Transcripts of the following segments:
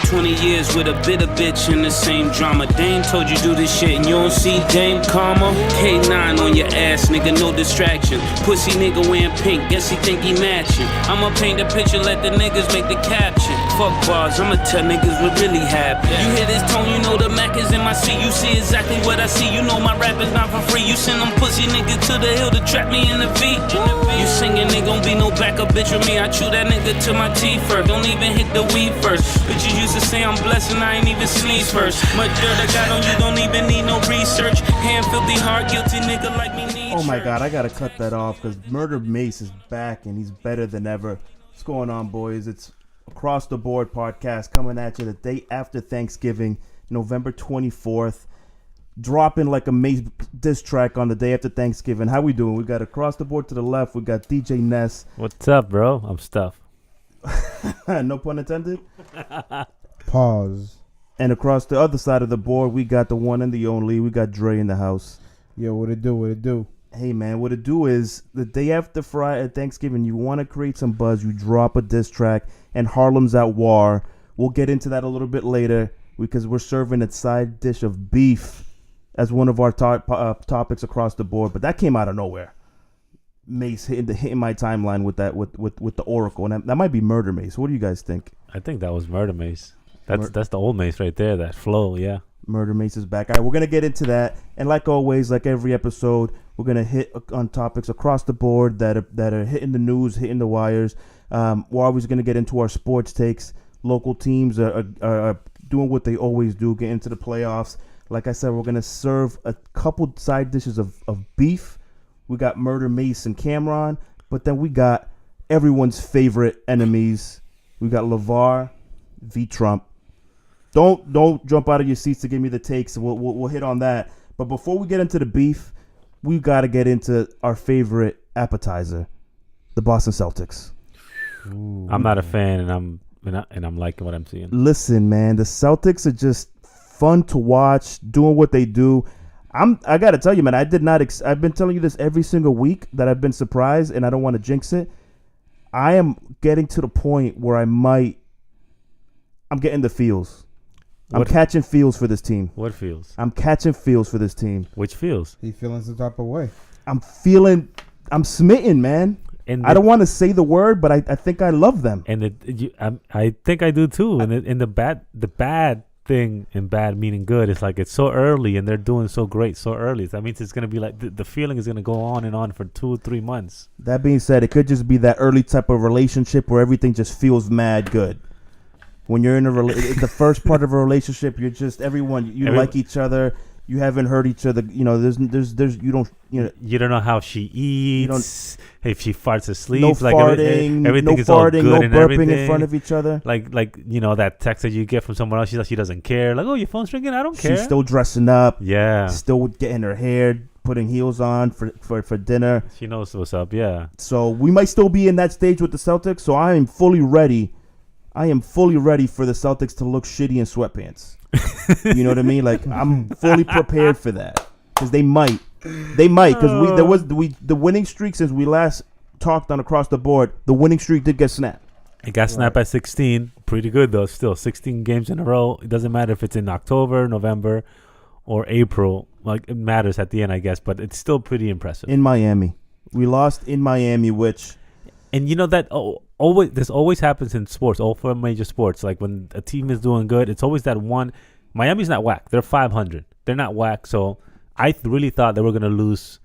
20 years with a bitter bitch in the same drama. Dame told you do this shit and you don't see Dame Karma. K9 on your ass, nigga, no distraction. Pussy nigga wearing pink, guess he think he matching. I'ma paint the picture, let the niggas make the caption. Fuck bars, I'ma tell niggas what really happened. You hear this tone, you know the Mac is in my seat. You see exactly what I see, you know my rap is not for free. You send them pussy niggas to the hill to trap me in the V. You singing, ain't gon' be no backup bitch with me. I chew that nigga to my teeth first. Don't even hit the weed first. Bitches used to say I'm blessed and I ain't even sneeze first. Much dirt I got on you, don't even need no research. Hand filthy, hard guilty nigga like me need. Oh my god, I gotta cut that off because Murder Mace is back and he's better than ever. What's going on, boys? It's Across the Board podcast coming at you the day after Thanksgiving, November 24th. Dropping like a Mace diss track on the day after Thanksgiving. How we doing? We got Across the Board to the left. We got DJ Ness. What's up, bro? I'm stuffed. No pun intended. Pause. And across the other side of the board, we got the one and the only. We got Dre in the house. Yo, what it do? What it do? Hey, man, what it do is the day after Friday Thanksgiving, you want to create some buzz. You drop a diss track, and Harlem's at war. We'll get into that a little bit later because we're serving a side dish of beef as one of our topics across the board. But that came out of nowhere. Mace hitting my timeline with that with the Oracle, and that might be Murder Mace. What do you guys think? I think that was Murder Mace. That's the old Mace right there. That flow, yeah. Murder Mace is back. All right, we're gonna get into that, and like always, like every episode, we're gonna hit on topics across the board that are hitting the news, hitting the wires. We're always gonna get into our sports takes. Local teams are doing what they always do, get into the playoffs. Like I said, we're gonna serve a couple side dishes of beef. We got Murder Mace and Cameron, but then we got everyone's favorite enemies. We got LeVar v. Trump. Don't jump out of your seats to give me the takes. We'll hit on that. But before we get into the beef, we got to get into our favorite appetizer, the Boston Celtics. Ooh. I'm not a fan, and I'm liking what I'm seeing. Listen, man, the Celtics are just fun to watch, doing what they do. I got to tell you, man, I did not. I've been telling you this every single week that I've been surprised, and I don't want to jinx it. I am getting to the point where I'm getting the feels. I'm catching feels for this team. What feels? I'm catching feels for this team. Which feels? He feeling some type of way. I'm smitten, man. And I don't want to say the word, but I think I love them. And I think I do too. And the bad thing, and bad meaning good, it's like it's so early and they're doing so great so early. That means it's gonna be like the feeling is gonna go on and for 2 or 3 months. That being said, it could just be that early type of relationship where everything just feels mad good. When you're in the first part of a relationship, you're just everyone like each other. You haven't hurt each other. You know, there's you don't know how she eats. If she farts asleep, no like farting, everything no is all good, no and burping everything. in front of each other. Like that text that you get from someone else, she doesn't care. Like, oh, your phone's ringing, I don't care. She's still dressing up. Yeah, still getting her hair, putting heels on for dinner. She knows what's up. Yeah. So we might still be in that stage with the Celtics. So I am fully ready. I am fully ready for the Celtics to look shitty in sweatpants. You know what I mean? Like, I'm fully prepared for that because they might because the winning streak since we last talked on Across the Board, the winning streak did get snapped. It got snapped at 16. Pretty good though. Still 16 games in a row. It doesn't matter if it's in October, November, or April. Like, it matters at the end, I guess, but it's still pretty impressive. In Miami, we lost in Miami, which. And you know that this always happens in sports, all 4 major sports. Like when a team is doing good, it's always that one. Miami's not whack. They're 500. They're not whack. So I really thought they were going to lose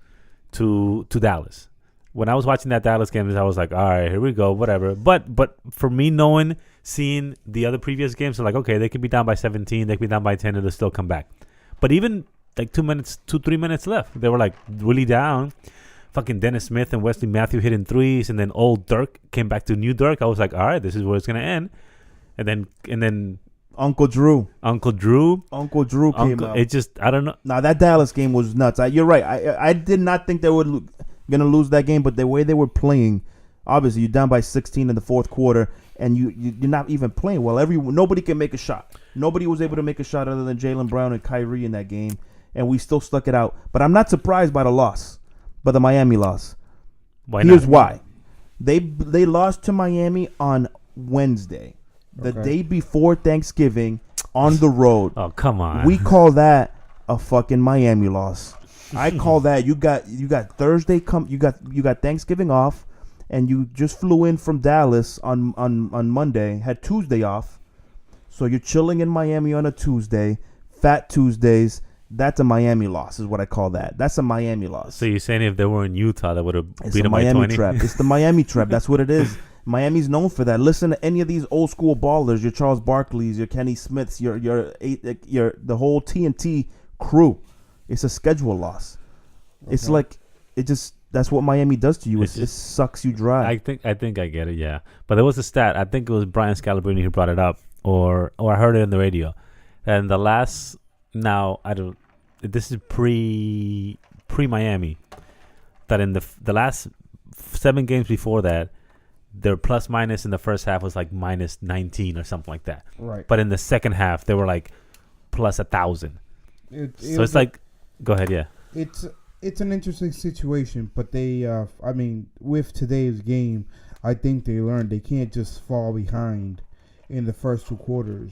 to Dallas. When I was watching that Dallas game, I was like, all right, here we go, whatever. But for me, seeing the other previous games, I'm like, okay, they could be down by 17, they could be down by 10, and they'll still come back. But even like 3 minutes left, they were like really down. Fucking Dennis Smith and Wesley Matthews hitting threes, and then old Dirk came back to new Dirk. I was like, all right, this is where it's gonna end. And then Uncle Drew came out. It just, I don't know. Nah, that Dallas game was nuts. You're right. I did not think they were gonna lose that game, but the way they were playing, obviously you're down by 16 in the fourth quarter, and you're not even playing well. Nobody can make a shot. Nobody was able to make a shot other than Jaylen Brown and Kyrie in that game, and we still stuck it out. But I'm not surprised by the loss. But the Miami loss. Here's why. They lost to Miami on Wednesday. the day before Thanksgiving on the road. Oh, come on. We call that a fucking Miami loss. I call that you got Thursday you got Thanksgiving off, and you just flew in from Dallas on Monday, had Tuesday off. So you're chilling in Miami on a Tuesday, Fat Tuesdays. That's a Miami loss, is what I call that. That's a Miami loss. So you're saying if they were in Utah, that would have It's beat a them by Miami 20? trap. It's the Miami trap. That's what it is. Miami's known for that. Listen to any of these old school ballers, your Charles Barkleys, your Kenny Smiths, your the whole TNT crew. It's a schedule loss. Okay. It's like that's what Miami does to you. It sucks you dry. I think I get it. Yeah, but there was a stat. I think it was Brian Scalabrine who brought it up, or I heard it on the radio. And the last this is pre Miami. That in the last 7 games before that, their plus minus in the first half was like minus 19 or something like that. Right. But in the second half, they were like plus 1,000. So it's like, go ahead, yeah. It's an interesting situation, but they, I mean, with today's game, I think they learned they can't just fall behind in the first 2 quarters.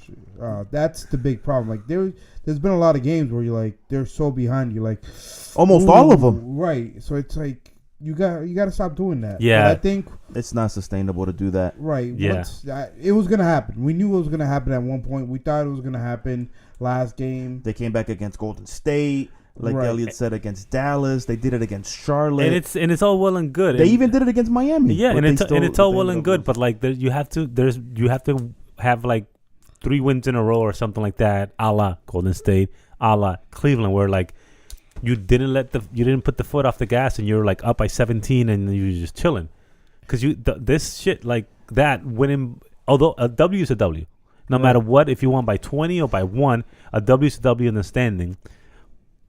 That's the big problem. Like there's been a lot of games where you're like they're so behind. You're like almost all of them. Right. So it's like you got to stop doing that. Yeah. But I think it's not sustainable to do that. Right. Yeah. It was gonna happen. We knew it was gonna happen at one point. We thought it was gonna happen last game. They came back against Golden State. Like Elliot said, against Dallas, they did it against Charlotte, and it's all well and good. They even did it against Miami. Yeah, and it's all well and good, but like you have to have like 3 wins in a row or something like that, a la Golden State, a la Cleveland, where like you didn't put the foot off the gas and you're like up by 17 and you're just chilling, because this shit like that winning. Although a W is a W, no matter what. If you won by 20 or by 1, a W is a W in the standing.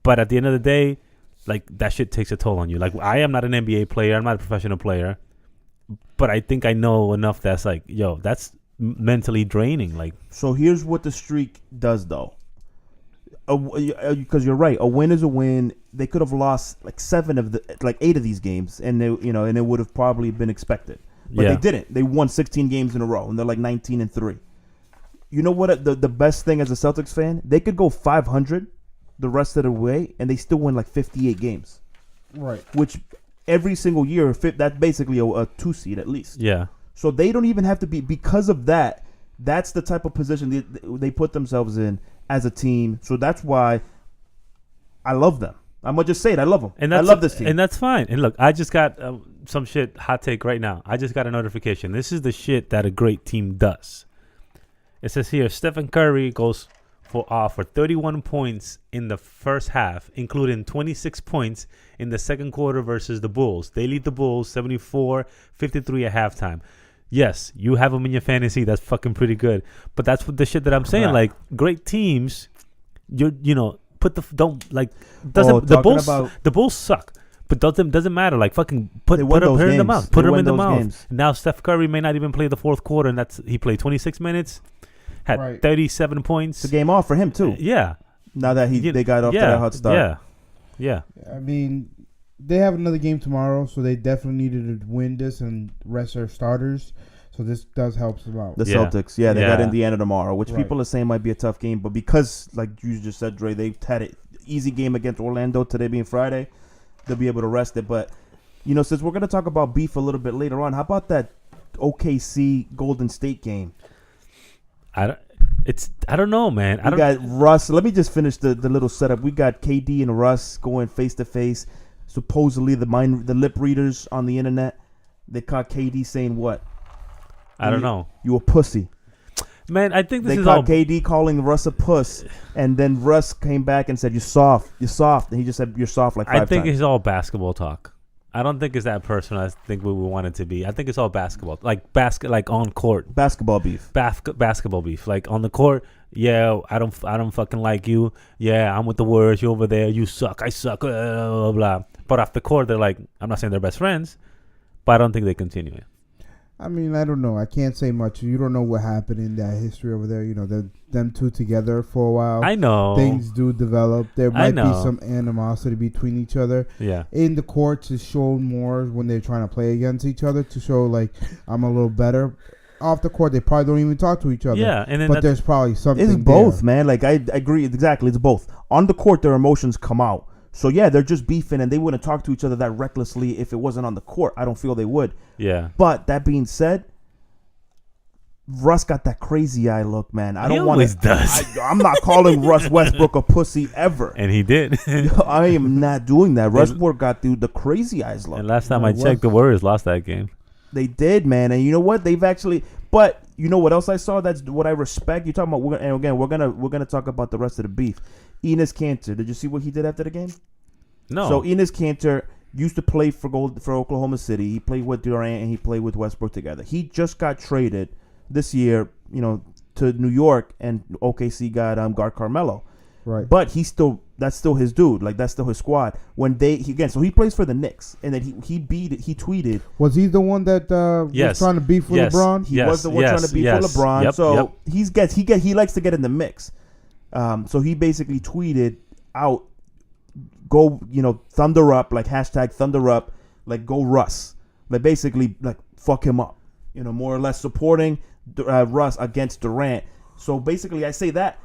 But at the end of the day, like that shit takes a toll on you. Like I am not an NBA player. I'm not a professional player. But I think I know enough that's like, yo, that's mentally draining. Like, so here's what the streak does, though. Because you're right, a win is a win. They could have lost like 8 of these games, and and it would have probably been expected. But they didn't. They won 16 games in a row, and they're like 19-3. You know what? The best thing as a Celtics fan, they could go 500 the rest of the way, and they still win like 58 games. Right. Which every single year, that's basically a 2 seed at least. Yeah. So they don't even have to be, because of that. That's the type of position they put themselves in as a team. So that's why I love them. I'm gonna just say it. I love them. And I love this team. And that's fine. And look, I just got some shit, hot take right now. I just got a notification. This is the shit that a great team does. It says here, Stephen Curry goes for 31 points in the first half, including 26 points in the second quarter versus the Bulls. They lead the Bulls 74-53 at halftime. Yes, you have them in your fantasy. That's fucking pretty good. But that's what the shit that I'm saying. Like, great teams, the Bulls suck. But doesn't matter. Like, fucking put them in the mouth. Put them in the mouth. Games. Now Steph Curry may not even play the fourth quarter, and he played 26 minutes. Had 37 points. It's a game off for him too. Yeah. Now that they got off to that hot start. Yeah. I mean, they have another game tomorrow, so they definitely needed to win this and rest their starters. So this does help them out. The Celtics, they got Indiana tomorrow, which people are saying might be a tough game, but because, like you just said, Dre, they've had an easy game against Orlando today being Friday, they'll be able to rest it. But since we're gonna talk about beef a little bit later on, how about that OKC Golden State game? I don't know, man. We got Russ. Let me just finish the little setup. We got KD and Russ going face to face. Supposedly the lip readers on the internet, they caught KD saying what? I don't know. You a pussy. Man, I think they caught KD calling Russ a puss, and then Russ came back and said, "You're soft, and he just said, "You're soft," like 5 times. I think it's all basketball talk. I don't think it's that personal. I think we want it to be. I think it's all basketball, like on court. Basketball beef. Basketball beef, like on the court. Yeah, I don't fucking like you. Yeah, I'm with the Warriors. You over there. You suck. I suck. Blah, blah, blah. But off the court, they're like, I'm not saying they're best friends, but I don't think they continue it. I mean, I don't know. I can't say much. You don't know what happened in that history over there. Them two together for a while. I know. Things do develop. There might be some animosity between each other. Yeah. In the courts, it's shown more when they're trying to play against each other to show, like, I'm a little better. off the court, they probably don't even talk to each other. Yeah, and then but there's probably something. It's both, there. man. Like I agree exactly. It's both. On the court, their emotions come out. So yeah, they're just beefing, and they wouldn't talk to each other that recklessly if it wasn't on the court. I don't feel they would. Yeah. But that being said, Russ got that crazy eye look, man. I He don't want always does. I'm not calling Russ Westbrook a pussy ever. And he did. I am not doing that. Russ Westbrook got the crazy eyes look. And last time I checked, the Warriors lost that game. They did, man. And you know what? They've actually. But you know what else I saw? That's what I respect. You're talking about. And again, we're gonna talk about the rest of the beef. Enes Kanter. Did you see what he did after the game? No. So Enes Kanter used to play for Oklahoma City. He played with Durant and he played with Westbrook together. He just got traded this year, to New York, and OKC got guard Carmelo. Right. But that's still his dude. Like that's still his squad. So he plays for the Knicks, and then he tweeted. Was he the one that was trying to beef with LeBron? He was the one trying to beef with LeBron. Yep, so he likes to get in the mix. So he basically tweeted out, go, thunder up, like hashtag thunder up, like go Russ, like basically like fuck him up, more or less supporting Russ against Durant. So basically, I say that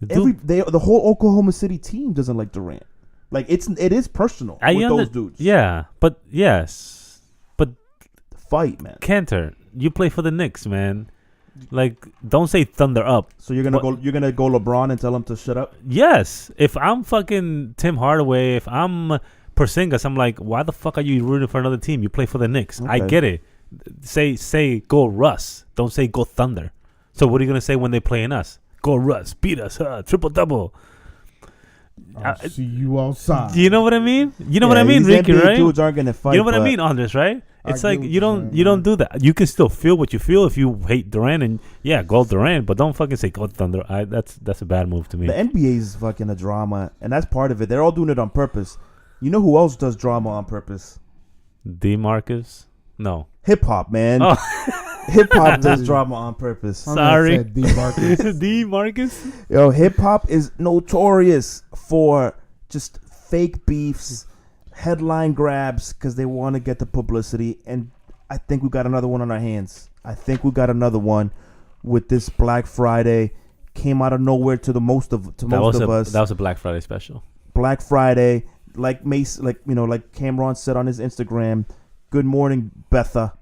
the whole Oklahoma City team doesn't like Durant. Like it is personal with those dudes. Yeah, but fight, man. Kanter, you play for the Knicks, man. Like, don't say thunder up. So you're gonna go LeBron and tell him to shut up? Yes. If I'm fucking Tim Hardaway, if I'm Porzingis, I'm like, why the fuck are you rooting for another team? You play for the Knicks. Okay. I get it. Say go Russ. Don't say go Thunder. So what are you gonna say when they playing us? Go Russ, beat us, triple double. I'll see you outside. You know what I mean? You know what I mean, these Ricky, NBA right? dudes aren't gonna fight. You know what I mean, Andres, right? It's like you don't do that. You can still feel what you feel if you hate Durant, and go Durant, but don't fucking say go Thunder. That's a bad move to me. The NBA is fucking a drama, and that's part of it. They're all doing it on purpose. You know who else does drama on purpose? DeMarcus? No. Hip hop, man. Oh. Hip hop does drama on purpose. Sorry. DeMarcus. DeMarcus? Yo, hip hop is notorious for just fake beefs, headline grabs, because they want to get the publicity. And I think we got another one on our hands. I think we got another one with this Black Friday. Came out of nowhere to most of us. That was a Black Friday special. Black Friday, like Cameron said on his Instagram. Good morning, Betha.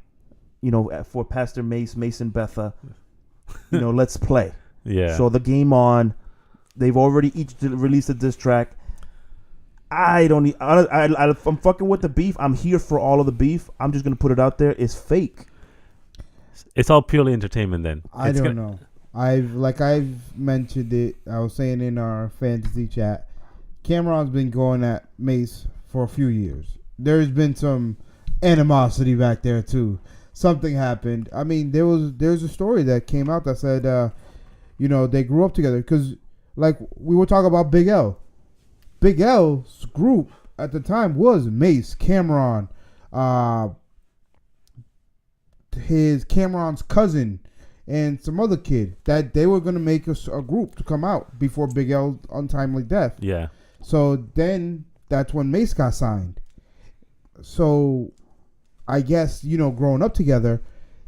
For Pastor Mason Betha. Let's play. Yeah. So the game on. They've already each released a diss track. I'm fucking with the beef. I'm here for all of the beef. I'm just gonna put it out there. It's fake. It's all purely entertainment then. I don't know. I've mentioned it. I was saying in our fantasy chat, Cameron's been going at Mace for a few years. There's been some animosity back there too. Something happened. I mean, there's a story that came out that said, they grew up together because, like, we were talking about Big L. Big L's group at the time was Mace, Cameron, Cameron's cousin, and some other kid that they were going to make a group to come out before Big L's untimely death. Yeah. So then that's when Mace got signed. So I guess, growing up together,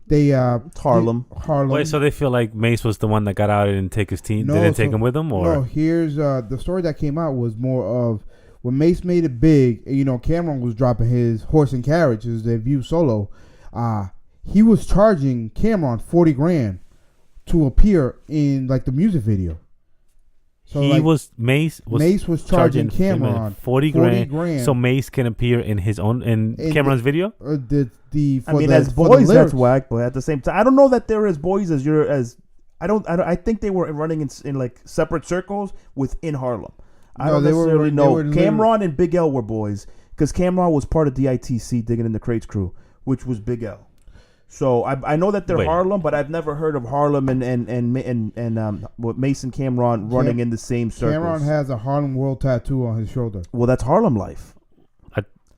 they Harlem. Wait, so they feel like Mace was the one that got out and didn't take his team? No, didn't take him with him? Or? No, here's the story that came out was more of when Mace made it big, Cameron was dropping his horse and carriage, his debut solo. He was charging Cameron $40,000 to appear in like the music video. So Mace was charging Cameron $40,000 so Mace can appear in his own Cameron's video. As boys that's whack, but at the same time, I don't know that they're as boys as I think they were running in like separate circles within Harlem. I don't necessarily know. Cameron and Big L were boys because Cameron was part of DITC, Digging in the Crates crew, which was Big L. So I know that they're Harlem, but I've never heard of Harlem and Mason Cameron running in the same circles. Cameron has a Harlem World tattoo on his shoulder. Well, that's Harlem life.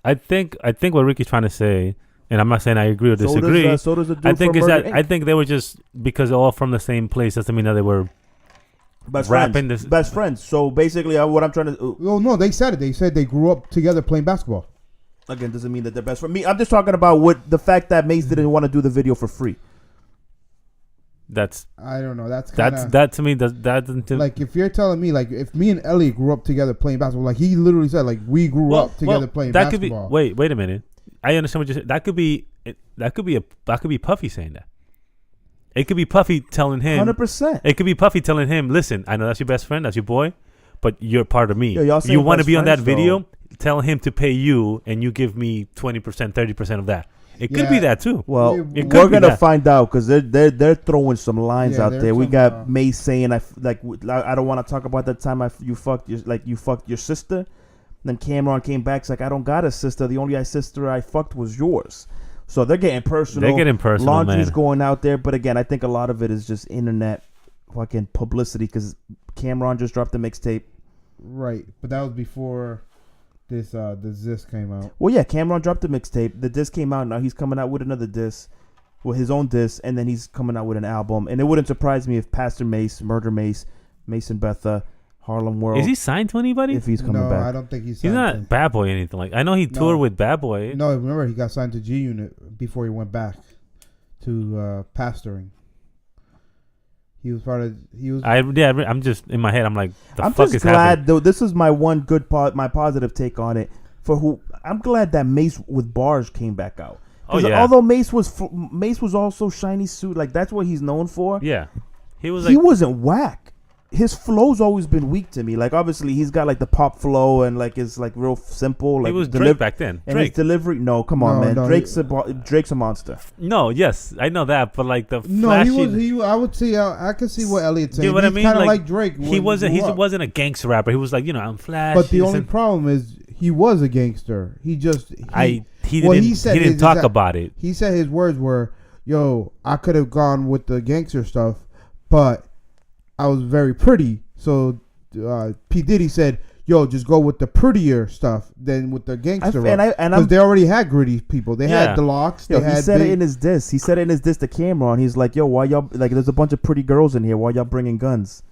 I think what Ricky's trying to say, and I'm not saying I agree or disagree. So does the dude I think from is that Murder, Inc. I think they were just because they're all from the same place doesn't mean that they were best friends. So basically, what I'm trying to. Well, no, they said it. They said they grew up together playing basketball. Again, doesn't mean that they're best friends. I'm just talking about the fact that Mace didn't want to do the video for free. I don't know. That's kind of that to me. That doesn't like if you're telling me like if me and Elliot grew up together playing basketball, like he literally said like we grew up together playing that basketball. Could be wait a minute. I understand what you're saying. That could be Puffy saying that. It could be Puffy telling him 100%. It could be Puffy telling him, listen, I know that's your best friend, that's your boy, but you're part of me. Yo, you want to be on that friends, video? Tell him to pay you, and you give me 20%, 30% of that. It could be that too. Well, It we're gonna find out because they're throwing some lines out there. We got Mace saying I don't want to talk about that time you fucked your sister. Then Cameron came back. It's like I don't got a sister. The only sister I fucked was yours. So they're getting personal. Laundry's man. going out there. But again, I think a lot of it is just internet fucking publicity because Cameron just dropped the mixtape. Right, but that was before this disc came out. Well, yeah, Cameron dropped the mixtape. The disc came out. Now he's coming out with another disc, with his own disc, and then he's coming out with an album. And it wouldn't surprise me if Pastor Mace, Murder Mace, Mason Betha, Harlem World. Is he signed to anybody? If he's coming back. No, I don't think he's signed. He's not Bad Boy or anything like. I know he toured with Bad Boy. No, remember he got signed to G Unit before he went back to pastoring. He was part of. I'm just in my head. I'm like, I'm fuck just is glad happening? though. This is my one good my positive take on it. I'm glad that Mace with bars came back out. Oh yeah. Although Mace was also shiny suit, like that's what he's known for. Yeah, he wasn't whack. His flow's always been weak to me. Like obviously he's got like the pop flow and like it's like real simple. Like he was Drake back then. And his delivery, no, come on, man. No, Drake's a monster. No, yes, I know that, but like the no, flashy, I would say I could see what Elliot's saying. You know what I mean? Kind of like Drake. He wasn't a gangster rapper. He was like, I'm flashy. But the only problem is he was a gangster. He didn't talk about it. He said his words were, "Yo, I could have gone with the gangster stuff, but I was very pretty." So P. Diddy said, "Yo, just go with the prettier stuff than with the gangster." Because they already had gritty people. They had the locks. He said it in his diss. He said it in his diss to Cameron. He's like, "Yo, why y'all like? There's a bunch of pretty girls in here. Why y'all bringing guns?"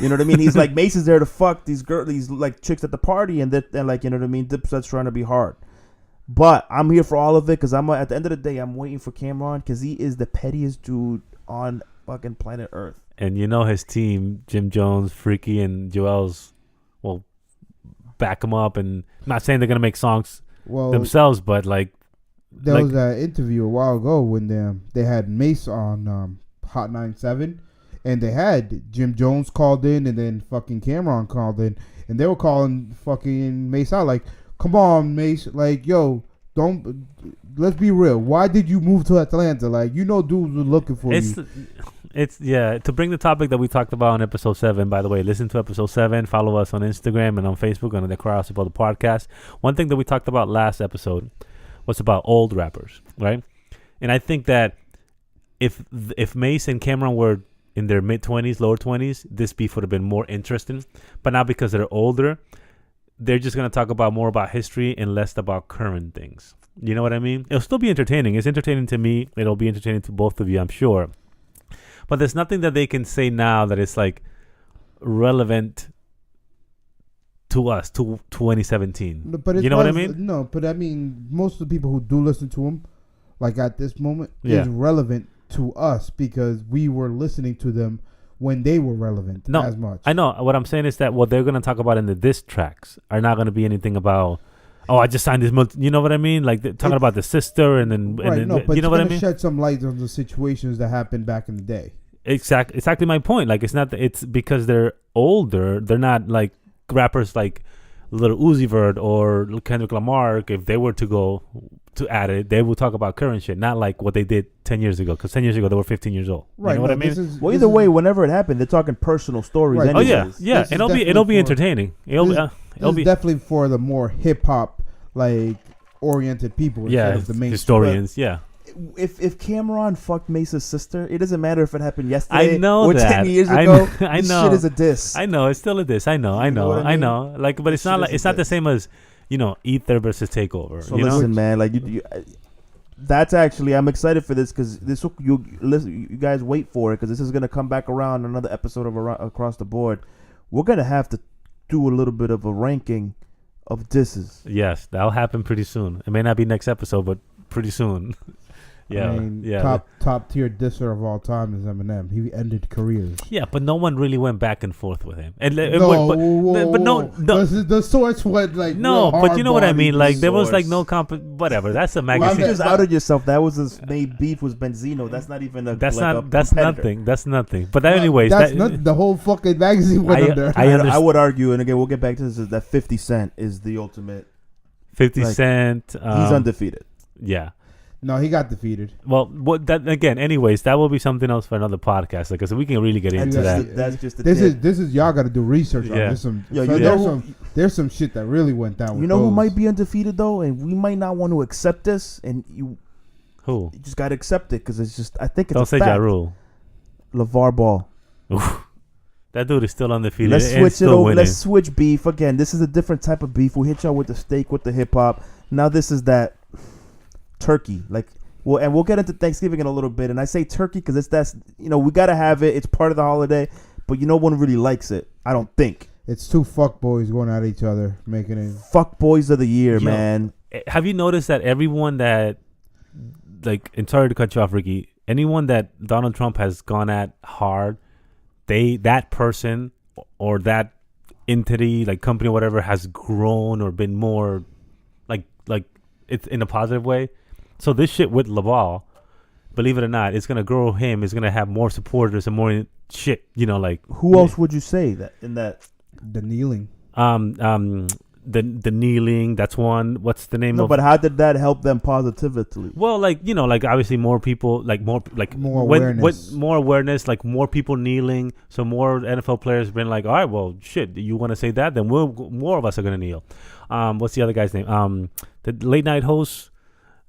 You know what I mean? He's like, Mace is there to fuck these like chicks at the party, and like, you know what I mean? Dipset's trying to be hard. But I'm here for all of it because at the end of the day, I'm waiting for Cameron because he is the pettiest dude on fucking planet Earth. And his team, Jim Jones, Freaky, and Joel's, will back him up. And I'm not saying they're gonna make songs themselves, but like there was an interview a while ago when they had Mace on Hot 97, and they had Jim Jones called in, and then fucking Cameron called in, and they were calling fucking Mace out like, "Come on, Mace, like yo, don't. Let's be real. Why did you move to Atlanta? Like dudes were looking for you." It's to bring the topic that we talked about on episode 7. By the way, listen to episode 7. Follow us on Instagram and on Facebook on the Cross About the Podcast. One thing that we talked about last episode was about old rappers, right? And I think that if Mace and Cameron were in their mid-20s, lower 20s, this beef would have been more interesting. But now because they're older, they're just going to talk about more about history and less about current things. You know what I mean? It'll still be entertaining. It's entertaining to me. It'll be entertaining to both of you, I'm sure. But there's nothing that they can say now that is like relevant to us, to 2017. But you know what I mean? No, but I mean, most of the people who do listen to him, like at this moment, is relevant to us because we were listening to them when they were relevant as much. I know. What I'm saying is that what they're going to talk about in the diss tracks are not going to be anything about, I just signed this. You know what I mean? Like talking about the sister and then, but you know what I mean? Shed some light on the situations that happened back in the day. Exactly my point. Like it's because they're older. They're not like rappers like Lil Uzi Vert or Kendrick Lamar. If they were to go to add it, they will talk about current shit, not like what they did 10 years ago. Because 10 years ago they were 15 years old. Right. You know what I mean? Well, either way, whenever it happened, they're talking personal stories. Right. Anyways. Oh yeah. It'll be entertaining. It'll be definitely for the more hip hop like oriented people. Yeah, of the main historians. Yeah. If Cameron fucked Mace's sister, it doesn't matter if it happened yesterday I know or that. 10 years ago. I this know. shit is a diss. I know. It's still a diss. I know. I mean? Like, but it's not like it's not the same as Ether versus Takeover. So listen, man. Like that's actually I'm excited for this because you guys wait for it because this is gonna come back around another episode of Across the Board. We're gonna have to do a little bit of a ranking of disses. Yes, that'll happen pretty soon. It may not be next episode, but pretty soon. Yeah, I mean, yeah. top tier disser of all time is Eminem. He ended careers. Yeah, but no one really went back and forth with him. And But no. The source went like No, real but you know what I hard-bodied. mean. Like there was like source. no whatever. That's a You magazine. just outed yourself. That was his main beef was Benzino. That's not even a. That's like not. a That's competitor. nothing. That's nothing. But anyways, That's not the whole fucking magazine went under. I I would argue, and again, we'll get back to this. Is that 50 Cent is the ultimate. 50 like, Cent. He's undefeated. Yeah. No, he got defeated. Well, what that again? Anyways, that will be something else for another podcast. Like I said, we can really get And into that's that. that's just the This tip. is y'all got to do research on. Yeah. There's some. Yo, so you know there's some shit that really went down. You with know who those. might be undefeated though, and we might not want to accept this, and you Who? just got to accept it because it's just. I think it's Don't a say fact. Ja Rule. LeVar Ball. That dude is still undefeated. Let's and switch it still over. winning. Let's switch beef again. This is a different type of beef. We hit y'all with the steak, with the hip hop. Now this is that turkey. Like, well, and we'll get into Thanksgiving in a little bit. And I say turkey because that's we gotta have it. It's part of the holiday, but no one really likes it. I don't think. It's two fuck boys going at each other, making it. Fuck boys of the year, Yo. man. Have you noticed that everyone that, like, and sorry to cut you off, Ricky, anyone that Donald Trump has gone at hard, that person or that entity, like company or whatever, has grown or been more, like it's in a positive way. So this shit with Laval, believe it or not, it's gonna grow him. It's gonna have more supporters and more shit. Like Who else would you say that in that? The kneeling. the kneeling. That's one. What's the name No, of? but how did that help them positively? Well, like obviously more people, more awareness. more awareness, like more people kneeling. So more NFL players been like, all right, well, shit, you want to say that? Then more of us are gonna kneel. What's the other guy's name? The late night host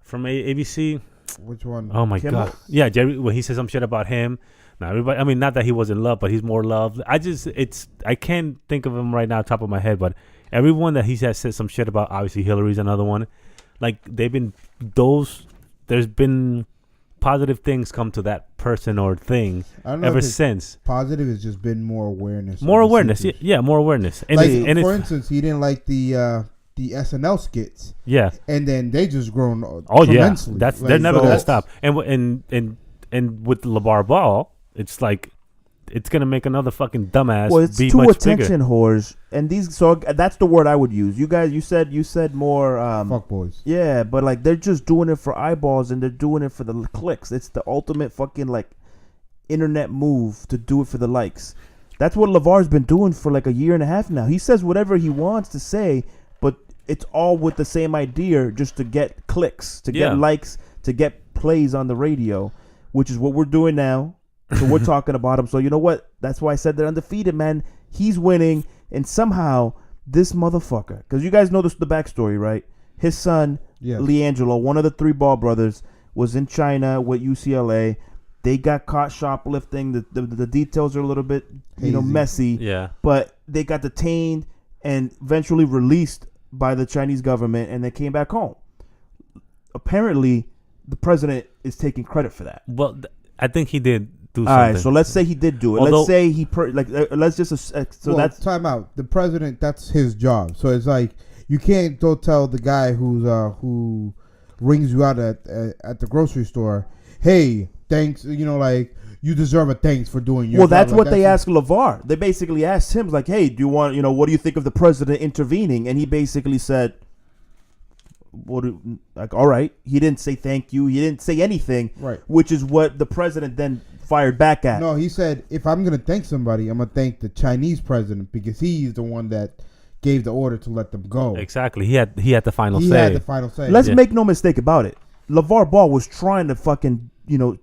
from ABC. Which one? Oh my Kimmel? god, yeah, Jerry. When he said some shit about him. Now everybody, I mean, not that he wasn't loved, but he's more loved. I can't think of him right now, top of my head, but everyone that he's had said some shit about, obviously Hillary's another one. Like there's been positive things come to that person or thing I don't know ever if it's since. Positive has just been more awareness. More of the awareness, situation. yeah, more awareness. And Like, it's for instance, he didn't like the SNL skits, yeah. and then they just grown. Oh yeah, tremendously. they're Like, never so gonna that's- stop. And with LeVar Ball, it's like it's gonna make another fucking dumbass. Well, it's be two much attention bigger. whores, and these. So that's the word I would use. You guys, you said more. Fuck boys. Yeah, but like they're just doing it for eyeballs and they're doing it for the clicks. It's the ultimate fucking like internet move to do it for the likes. That's what LeVar's been doing for like a year and a half now. He says whatever he wants to say, but it's all with the same idea, just to get clicks, to Yeah. get likes, to get plays on the radio, which is what we're doing now. So we're talking about him. So you know what? That's why I said they're undefeated, man. He's winning, and somehow this motherfucker, because you guys know the backstory, right? His son, Yes. Leangelo, one of the three Ball brothers, was in China with UCLA. They got caught shoplifting. The details are a little bit, Hazy. messy. Yeah. But they got detained and eventually released by the Chinese government, and they came back home. Apparently, the president is taking credit for that. Well, I think he did do All something. right, so let's say he did do it. Although- Let's say he let's just so Well, that's time out. The president, that's his job. So it's like you can't go tell the guy who rings you out at the grocery store, hey, thanks. Like you deserve a thanks for doing your. well, job. that's Like, what they asked LeVar. They basically asked him like, hey, do you want what do you think of the president intervening? And he basically said, all right. He didn't say thank you. He didn't say anything. Right. Which is what the president then fired back at. No, he said if I'm gonna thank somebody, I'm gonna thank the Chinese president because he's the one that gave the order to let them go. Exactly. He had the final He say. had the final say. Let's Yeah. make no mistake about it. LeVar Ball was trying to fucking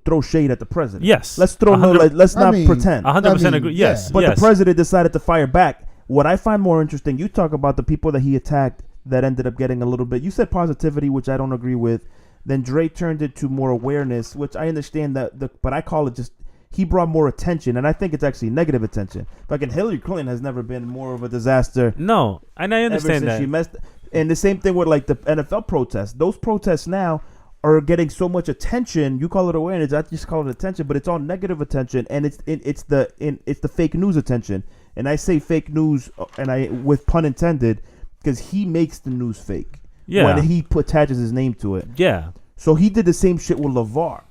throw shade at the president. Yes. Let's throw no. 100 Let's I not mean, pretend. 100% I agree. mean, Yes. yeah. But yes. the president decided to fire back. What I find more interesting, you talk about the people that he attacked that ended up getting a little bit. You said positivity, which I don't agree with. Then Dre turned it to more awareness, which I understand but I call it just he brought more attention, and I think it's actually negative attention. Fucking Hillary Clinton has never been more of a disaster. No, and I Ever understand since that. she messed, and the same thing with like the NFL protests. Those protests now are getting so much attention. You call it awareness, I just call it attention, but it's all negative attention, and it's the fake news attention. And I say fake news, and I with pun intended, because he makes the news fake. Yeah. When he attaches his name to it. Yeah. So he did the same shit with LeVar.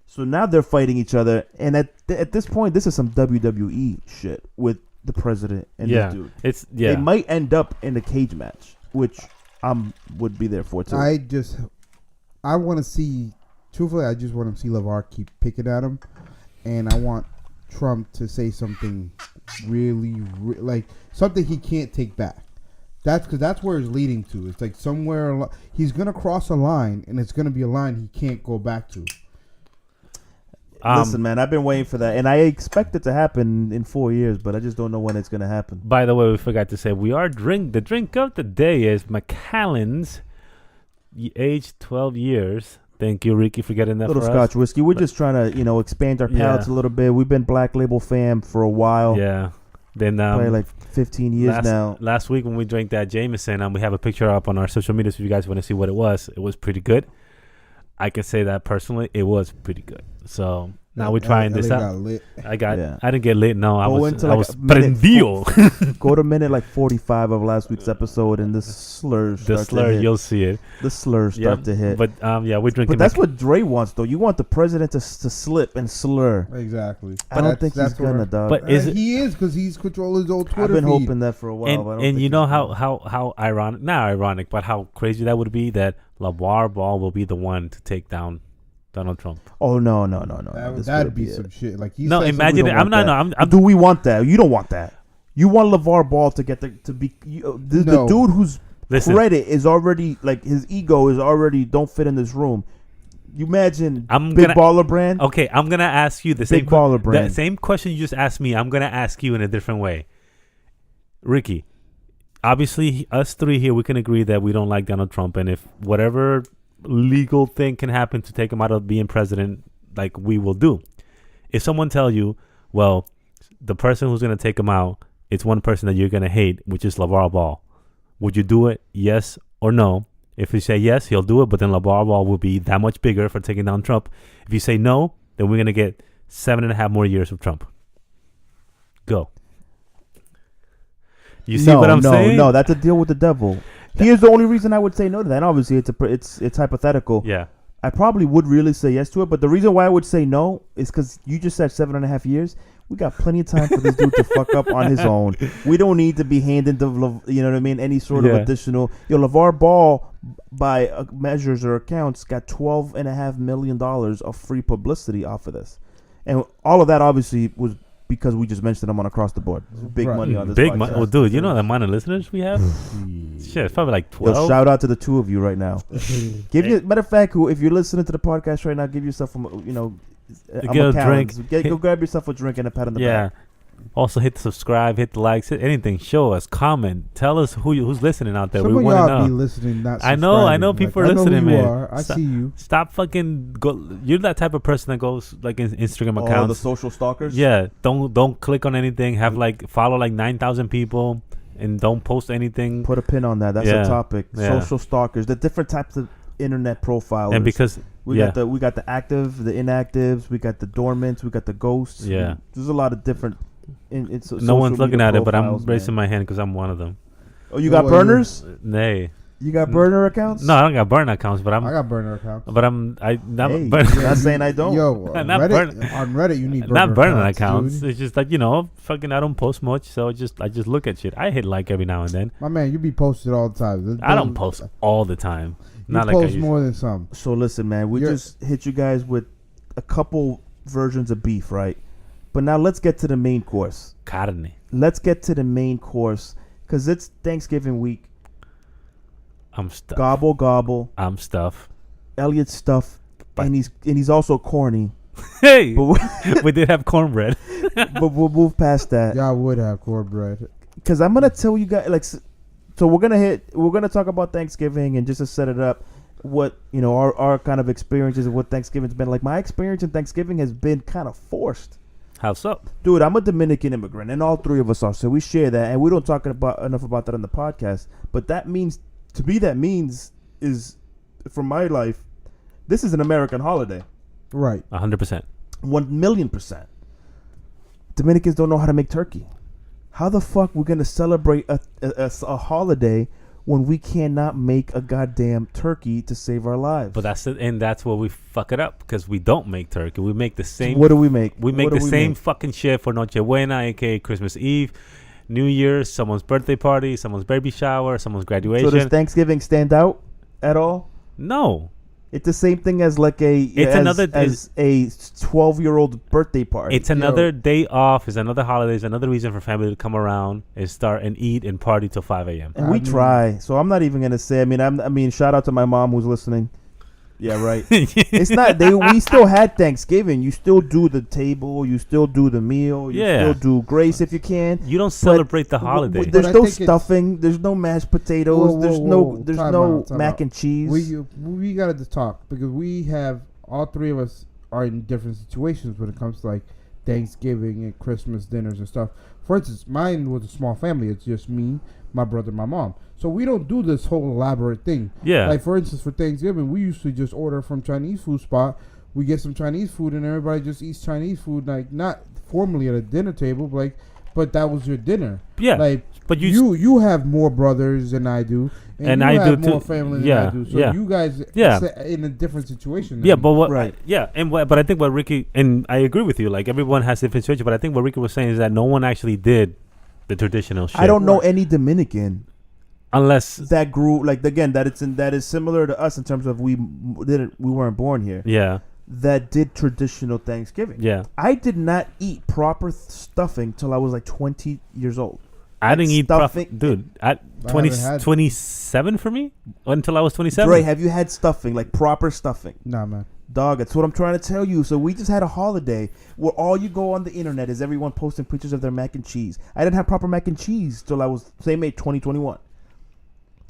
So now they're fighting each other, and at this point, this is some WWE shit with the president and this dude. They might end up in a cage match, which would be there for too. I want to see. Truthfully, I just want to see LeVar keep picking at him, and I want Trump to say something really like something he can't take back. That's where it's leading to. It's like somewhere he's gonna cross a line, and it's gonna be a line he can't go back to. Listen, man, I've been waiting for that, and I expect it to happen in 4 years, but I just don't know when it's gonna happen. By the way, we forgot to say the drink of the day is Macallan's, aged 12 years. Thank you, Ricky, for getting that. Little Scotch whiskey. We're just trying to, expand our palates a little bit. We've been Black Label fam for a while. Yeah. Then probably like 15 years now. Last week when we drank that Jameson, we have a picture up on our social media, so if you guys want to see what it was pretty good. I can say that personally, it was pretty good. So now we're trying this out. I didn't get lit. No, I was prendido. Go to minute like 45 of last week's episode, and the slurs. You'll see it. The slurs start to hit. But we're drinking. But that's what Dre wants, though. You want the president to slip and slur. Exactly. I don't think he's gonna, dog. But he is, because he's controlling his old Twitter. I've been feed. hoping that for a while. And you know how ironic, not ironic, but how crazy that would be that LeVar Ball will be the one to take down Donald Trump. Oh no! That'd be some shit. Like no, imagine it. Do we want that? You don't want that. You want LeVar Ball to get the dude whose credit is already, like, his ego is already don't fit in this room. You imagine baller brand. Okay, I'm gonna ask you the same baller brand. The same question you just asked me. I'm gonna ask you in a different way, Ricky. Obviously, us three here, we can agree that we don't like Donald Trump, and if whatever legal thing can happen to take him out of being president, like, we will do. If someone tell you, well, the person who's going to take him out, it's one person that you're going to hate, which is LeVar Ball, would you do it? Yes or no? If you say yes, he'll do it, but then LeVar Ball will be that much bigger for taking down Trump. If you say no, then we're going to get 7.5 more years of Trump. Go. You see what I'm saying? No, that's a deal with the devil. Here's the only reason I would say no to that. And obviously, it's hypothetical. Yeah. I probably would really say yes to it, but the reason why I would say no is because you just said 7.5 years. We got plenty of time for this dude to fuck up on his own. We don't need to be handing any sort of additional. LeVar Ball, by measures or accounts, got $12.5 million of free publicity off of this, and all of that obviously was because we just mentioned him on Across the Board. Big money on this. Big money. Well, dude, you know the amount of listeners we have? Shit, it's probably like 12. Shout out to the two of you right now. Matter of fact, if you're listening to the podcast right now, give yourself get a drink. Go grab yourself a drink and a pat on the back. Also, hit the subscribe, hit the likes, hit anything. Show us, comment, tell us who's listening out there. Some we of want to y'all know. be listening, not I know people are listening, man. I see you. Stop fucking go. You're that type of person that goes like in Instagram accounts. Oh, the social stalkers. Yeah, don't click on anything. Have follow 9,000 people and don't post anything. Put a pin on that. That's a topic. Yeah. Social stalkers. The different types of internet profilers. And because we got the active, the inactives, we got the dormants, we got the ghosts. Yeah, there's a lot of different. No one's looking at it, but I'm raising my hand because I'm one of them. Oh, you got burners? Nay. You got burner accounts? No, I don't got burner accounts, but I got burner accounts. But not not saying I don't. Yo, on Reddit, you need not burner accounts. Dude. It's just like, fucking I don't post much, so I just look at shit. I hit like every now and then. My man, you be posted all the time. I don't post all the time. You post more than some. So listen, man, we just hit you guys with a couple versions of beef, right? But now let's get to the main course. Carne. Let's get to the main course because it's Thanksgiving week. I'm stuffed. Gobble gobble. I'm stuffed. Elliot's stuffed, and he's also corny. Hey, we did have cornbread. But we'll move past that. Y'all would have cornbread. Because I'm gonna tell you guys so we're gonna talk about Thanksgiving, and just to set it up, what our kind of experiences of what Thanksgiving's been like. My experience in Thanksgiving has been kind of forced. How so? Dude, I'm a Dominican immigrant, and all three of us are, so we share that, and we don't talk enough about that on the podcast. But that means, to me, is, from my life, this is an American holiday. Right. 100%. 1,000,000%. Dominicans don't know how to make turkey. How the fuck we're gonna celebrate a holiday when we cannot make a goddamn turkey to save our lives? But that's it, and that's where we fuck it up because we don't make turkey. We make the same. What do we make? We make What do the we same make? fucking shit for Nochebuena, aka Christmas Eve, New Year's, someone's birthday party, someone's baby shower, someone's graduation. So does Thanksgiving stand out at all? No. It's the same thing as like a 12-year-old birthday party. It's another day off. It's another holiday. It's another reason for family to come around and start and eat and party till 5 a.m. And we try. So I'm not even gonna say. I mean, shout out to my mom who's listening. Yeah, right. It's not. We still had Thanksgiving. You still do the table. You still do the meal. You still do grace if you can. You don't celebrate the holiday. There's no stuffing. There's no mashed potatoes. There's no mac and cheese. We gotta just talk because we have all three of us are in different situations when it comes to like Thanksgiving and Christmas dinners and stuff. For instance, mine was a small family. It's just me, my brother, my mom. So we don't do this whole elaborate thing. Yeah. Like for instance, for Thanksgiving, we used to just order from Chinese food spot. We get some Chinese food and everybody just eats Chinese food, like not formally at a dinner table, but that was your dinner. Yeah. Like, but you have more brothers than I do, and I you do have more too. family Yeah, than I do. So yeah. you guys in a different situation. Yeah, but what? Right. Yeah, but I think what Ricky, and I agree with you. Like everyone has different situations, but I think what Ricky was saying is that no one actually did the traditional shit. I don't know any Dominican unless that grew like again that is similar to us in terms of we weren't born here. Yeah. That did traditional Thanksgiving. Yeah. I did not eat proper stuffing till I was like 20 years old. I didn't eat stuffing, dude. At 27 for me until I was 27. Dre, have you had stuffing like proper stuffing? Nah, man. Dog, that's what I'm trying to tell you. So we just had a holiday where all you go on the internet is everyone posting pictures of their mac and cheese. I didn't have proper mac and cheese till I was same age 2021.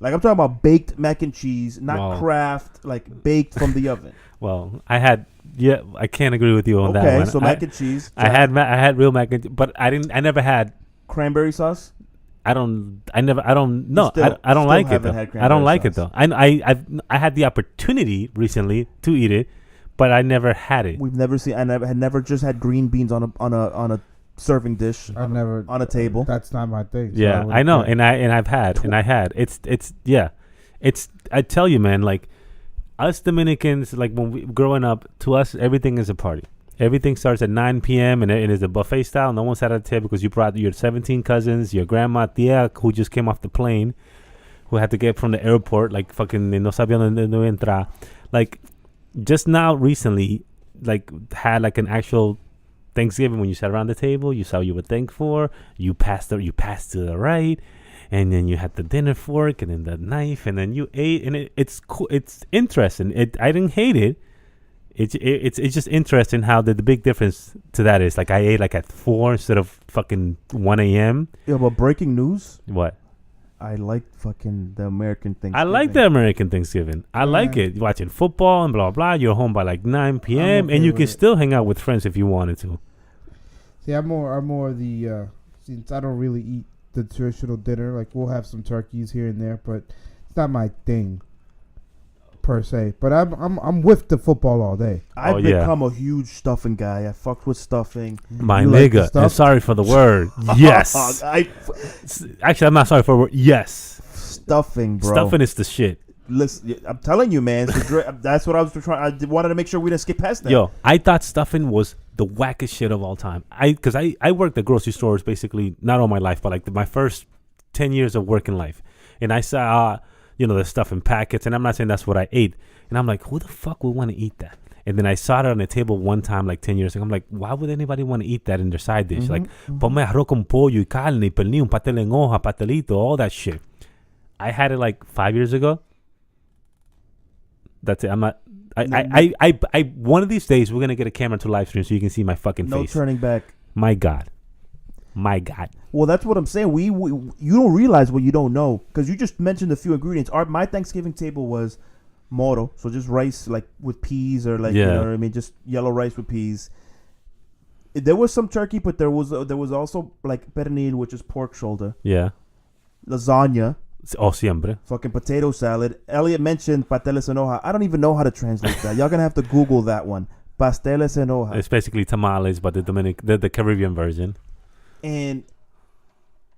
Like I'm talking about baked mac and cheese, not Kraft, like baked from the oven. Well, I can't agree with you on that one. Okay, so mac and cheese. I had real mac and cheese, but I never had cranberry sauce. I don't like it though. I don't like it though. I had the opportunity recently to eat it, but I never had it. I had never just had green beans on a serving dish. On a table. That's not my thing. So yeah, I know, and I had. It's I tell you, man, like us Dominicans, like when we growing up, to us everything is a party. Everything starts at 9 p.m. and it is a buffet style. No one sat at the table because you brought your 17 cousins, your grandma Tia, who just came off the plane, who had to get from the airport, like fucking no sabía dónde entrar. Like just now recently, like had like an actual Thanksgiving when you sat around the table, you saw what you would thank for, you passed to the right, and then you had the dinner fork and then the knife, and then you ate, and it's cool. It's interesting. I didn't hate it. It's just interesting how the big difference to that is like I ate like at 4 instead of fucking 1 a.m. Yeah, but breaking news. What? I like fucking the American Thanksgiving. I like the American Thanksgiving. I like it. You're watching football and blah blah. You're home by like 9 p.m. Okay, and you can still hang out with friends if you wanted to. See, I'm more the since I don't really eat the traditional dinner. Like we'll have some turkeys here and there, but it's not my thing per se. But I'm with the football all day. I've become a huge stuffing guy. I fucked with stuffing. My nigga, I'm sorry for the word. Yes. Actually, I'm not sorry for the word. Yes. Stuffing, bro. Stuffing is the shit. Listen, I'm telling you, man. That's what I was trying. I wanted to make sure we didn't skip past that. Yo, I thought stuffing was the wackest shit of all time. Because I worked at grocery stores basically, not all my life, but like my first 10 years of working life. And I saw, the stuff in packets. And I'm not saying that's what I ate. And I'm like, who the fuck would want to eat that? And then I saw it on the table one time, like 10 years ago. I'm like, why would anybody want to eat that in their side dish? Like, ponme arroz con pollo y carne y pernil, un pastel en hoja, pastelito, all that shit. I had it like 5 years ago. That's it. I'm not. I one of these days we're gonna get a camera to live stream so you can see my fucking face. No turning back. My God. Well, that's what I'm saying. We you don't realize what you don't know because you just mentioned a few ingredients. My Thanksgiving table was moro, so just rice like with peas or like you know what I mean, just yellow rice with peas. There was some turkey, but there was also like pernil, which is pork shoulder. Yeah. Lasagna. Oh, siempre. Fucking potato salad. Elliot mentioned pasteles en hoja. I don't even know how to translate that. Y'all gonna have to Google that one. Pasteles en hoja. It's basically tamales, but the Caribbean version. And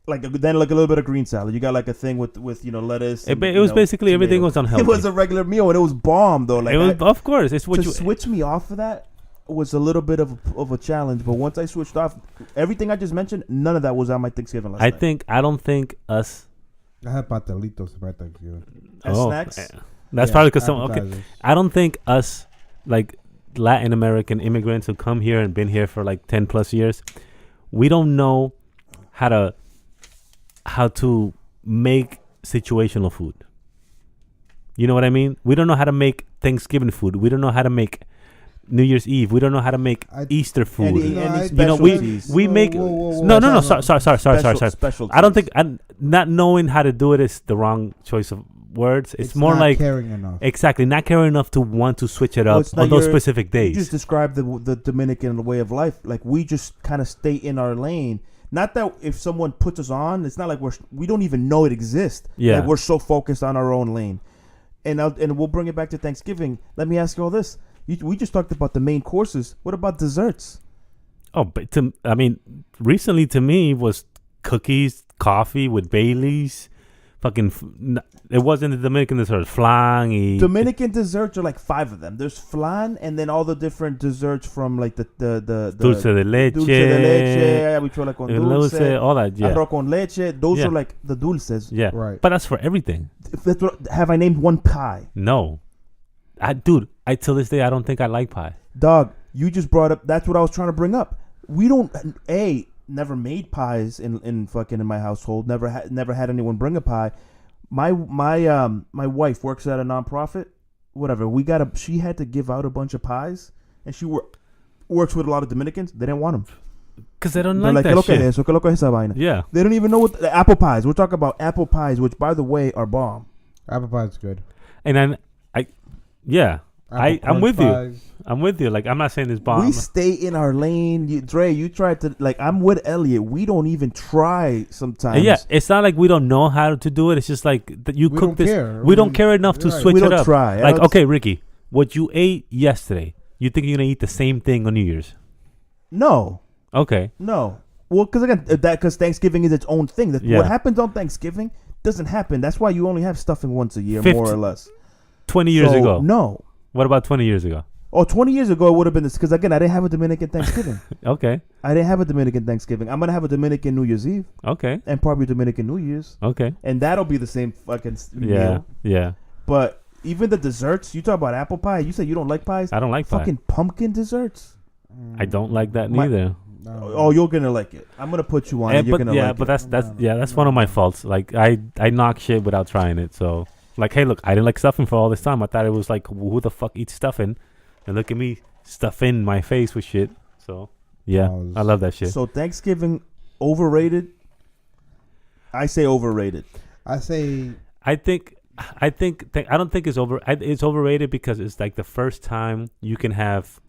like then like a little bit of green salad. You got like a thing with lettuce. It was basically everything was unhealthy. It was a regular meal and it was bomb though. Like it was, of course, it's what to you switch me off of that was a little bit of a challenge. But once I switched off, everything I just mentioned, none of that was on my Thanksgiving last night. I don't think us. I had pastelitos for Thanksgiving. As snacks. That's probably because okay. I don't think us like Latin American immigrants who come here and been here for like 10 plus years, we don't know how to make situational food. You know what I mean? We don't know how to make Thanksgiving food. We don't know how to make New Year's Eve. We don't know how to make Easter food. We make no. Sorry. I don't think not knowing how to do it is the wrong choice of words. It's more not like caring enough. Exactly, not caring enough to want to switch it up on those specific days. You just described the Dominican way of life. Like we just kind of stay in our lane. Not that if someone puts us on, it's not like we don't even know it exists. Yeah, like we're so focused on our own lane. And we'll bring it back to Thanksgiving. Let me ask you all this. We just talked about the main courses. What about desserts? Oh, but recently to me was cookies, coffee with Baileys. It wasn't the Dominican dessert. Flan. Dominican desserts are like 5 of them. There's flan and then all the different desserts from like the dulce de leche. Dulce de leche. Habichuela con dulce. All that. Yeah. Arroz con leche. Those are like the dulces. Yeah. Right. But that's for everything. Have I named one pie? No. I till this day I don't think I like pie. Dog, you just brought up. That's what I was trying to bring up. We don't. Never made pies in my household. Never had anyone bring a pie. My wife works at a nonprofit. Whatever. She had to give out a bunch of pies, and she works with a lot of Dominicans. They didn't want them because they don't like that shit. Yeah. They don't even know what the apple pies. We're talking about apple pies, which by the way are bomb. Apple pie is good. And then I'm with you. I'm with you. Like, I'm not saying it's bomb. We stay in our lane. You tried to, like, I'm with Elliot. We don't even try sometimes. Yeah, it's not like we don't know how to do it. It's just like that you cook this. Care. We don't care enough to switch it up. We don't try. Like, okay, Ricky, what you ate yesterday, you think you're going to eat the same thing on New Year's? No. Okay. No. Well, because Thanksgiving is its own thing. What happens on Thanksgiving doesn't happen. That's why you only have stuffing once a year, more or less. 20 years ago. No. What about 20 years ago? Oh, 20 years ago it would have been this, because again, I didn't have a Dominican Thanksgiving. Okay. I didn't have a Dominican Thanksgiving. I'm gonna have a Dominican New Year's Eve. Okay. And probably Dominican New Year's. Okay. And that'll be the same fucking meal. Yeah. But even the desserts, you talk about apple pie. You said you don't like pies. I don't like fucking pumpkin desserts. I don't like that neither. Oh, you're gonna like it. I'm gonna put you on. And you're gonna like but it. that's one of my faults. Like I knock shit without trying it. So like, hey, look, I didn't like stuffing for all this time. I thought it was like, who the fuck eats stuffing? And look at me stuffing my face with shit. So yeah, I love that shit. So Thanksgiving overrated. I say overrated. I don't think it's it's overrated because it's like the first time you can have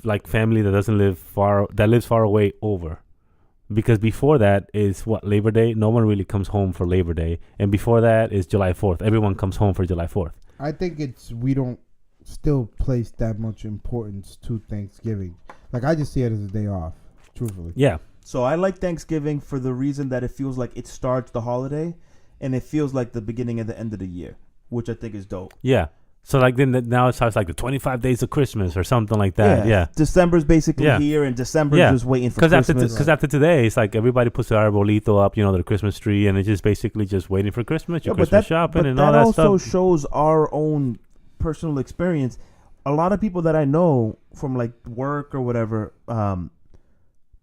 like family that lives far away over. Because before that is Labor Day. No one really comes home for Labor Day, and before that is July 4th. Everyone comes home for July 4th. I think we don't still place that much importance to Thanksgiving. Like, I just see it as a day off, truthfully. Yeah. So I like Thanksgiving for the reason that it feels like it starts the holiday, and it feels like the beginning and the end of the year, which I think is dope. Yeah. So like then now it starts like the 25 days of Christmas or something like that. Yeah. December's basically here, and December's just waiting for Christmas. Because after today, it's like everybody puts their arbolito up, their Christmas tree, and it's just basically just waiting for Christmas, Christmas shopping and all that stuff. That also shows our own personal experience. A lot of people that I know from like work or whatever,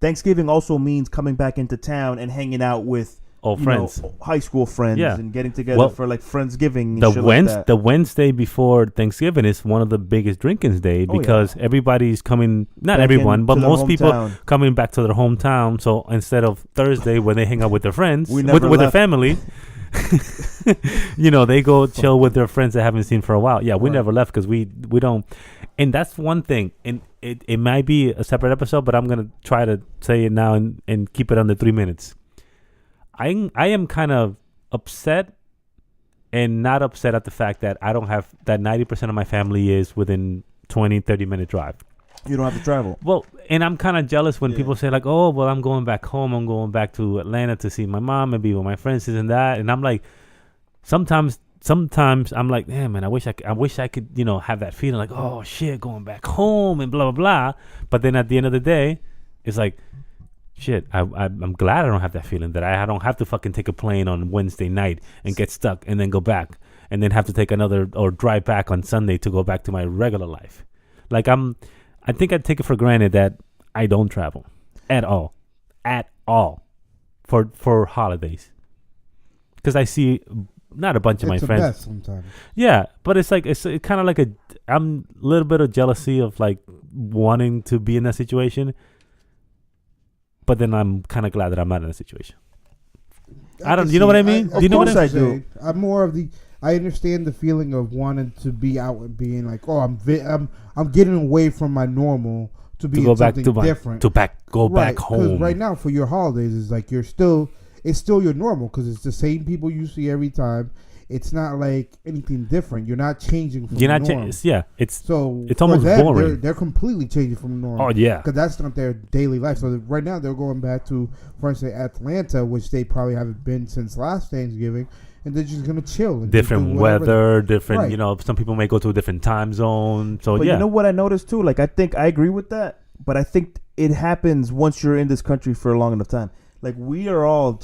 Thanksgiving also means coming back into town and hanging out with friends, high school friends, and getting together for like Friendsgiving. The Wednesday before Thanksgiving is one of the biggest drinkings day because everybody's coming. Not back everyone, but most people coming back to their hometown. So instead of Thursday when they hang out with their friends, with their family, they go chill with their friends they haven't seen for a while. Yeah, we never left because we don't. And that's one thing. And it might be a separate episode, but I'm gonna try to say it now and keep it under 3 minutes. I am kind of upset and not upset at the fact that I don't have that 90% of my family is within 20-30 minute drive. You don't have to travel. Well, And I'm kind of jealous when people say like, "Oh, well, I'm going back home. I'm going back to Atlanta to see my mom and be with my friends, this and that." And I'm like, sometimes I'm like, man, I wish I could, have that feeling like, oh shit, going back home and blah blah blah. But then at the end of the day, it's like, shit, I'm glad I don't have that feeling, that I don't have to fucking take a plane on Wednesday night and get stuck and then go back and then have to take another or drive back on Sunday to go back to my regular life. Like I think I take it for granted that I don't travel at all for holidays, because I see not a bunch of my friends. Best sometimes. Yeah, but it's like it's kind of like I'm a little bit of jealousy of like wanting to be in that situation, but then I'm kind of glad that I'm not in that situation. You know what I mean? Of you know course what I do. I'm more of the. I understand the feeling of wanting to be out and being like, oh, I'm getting away from my normal to be something different. Go back home. Because right now for your holidays, it's like it's still your normal, because it's the same people you see every time. It's not like anything different. You're not changing from the norm. It's almost boring. They're completely changing from the norm. Oh yeah, because that's not their daily life. So right now they're going back to, for instance, Atlanta, which they probably haven't been since last Thanksgiving. And they're just gonna chill. And different weather, different. Right. Some people may go to a different time zone. So but you know what I noticed too? Like I think I agree with that, but I think it happens once you're in this country for a long enough time. Like we are all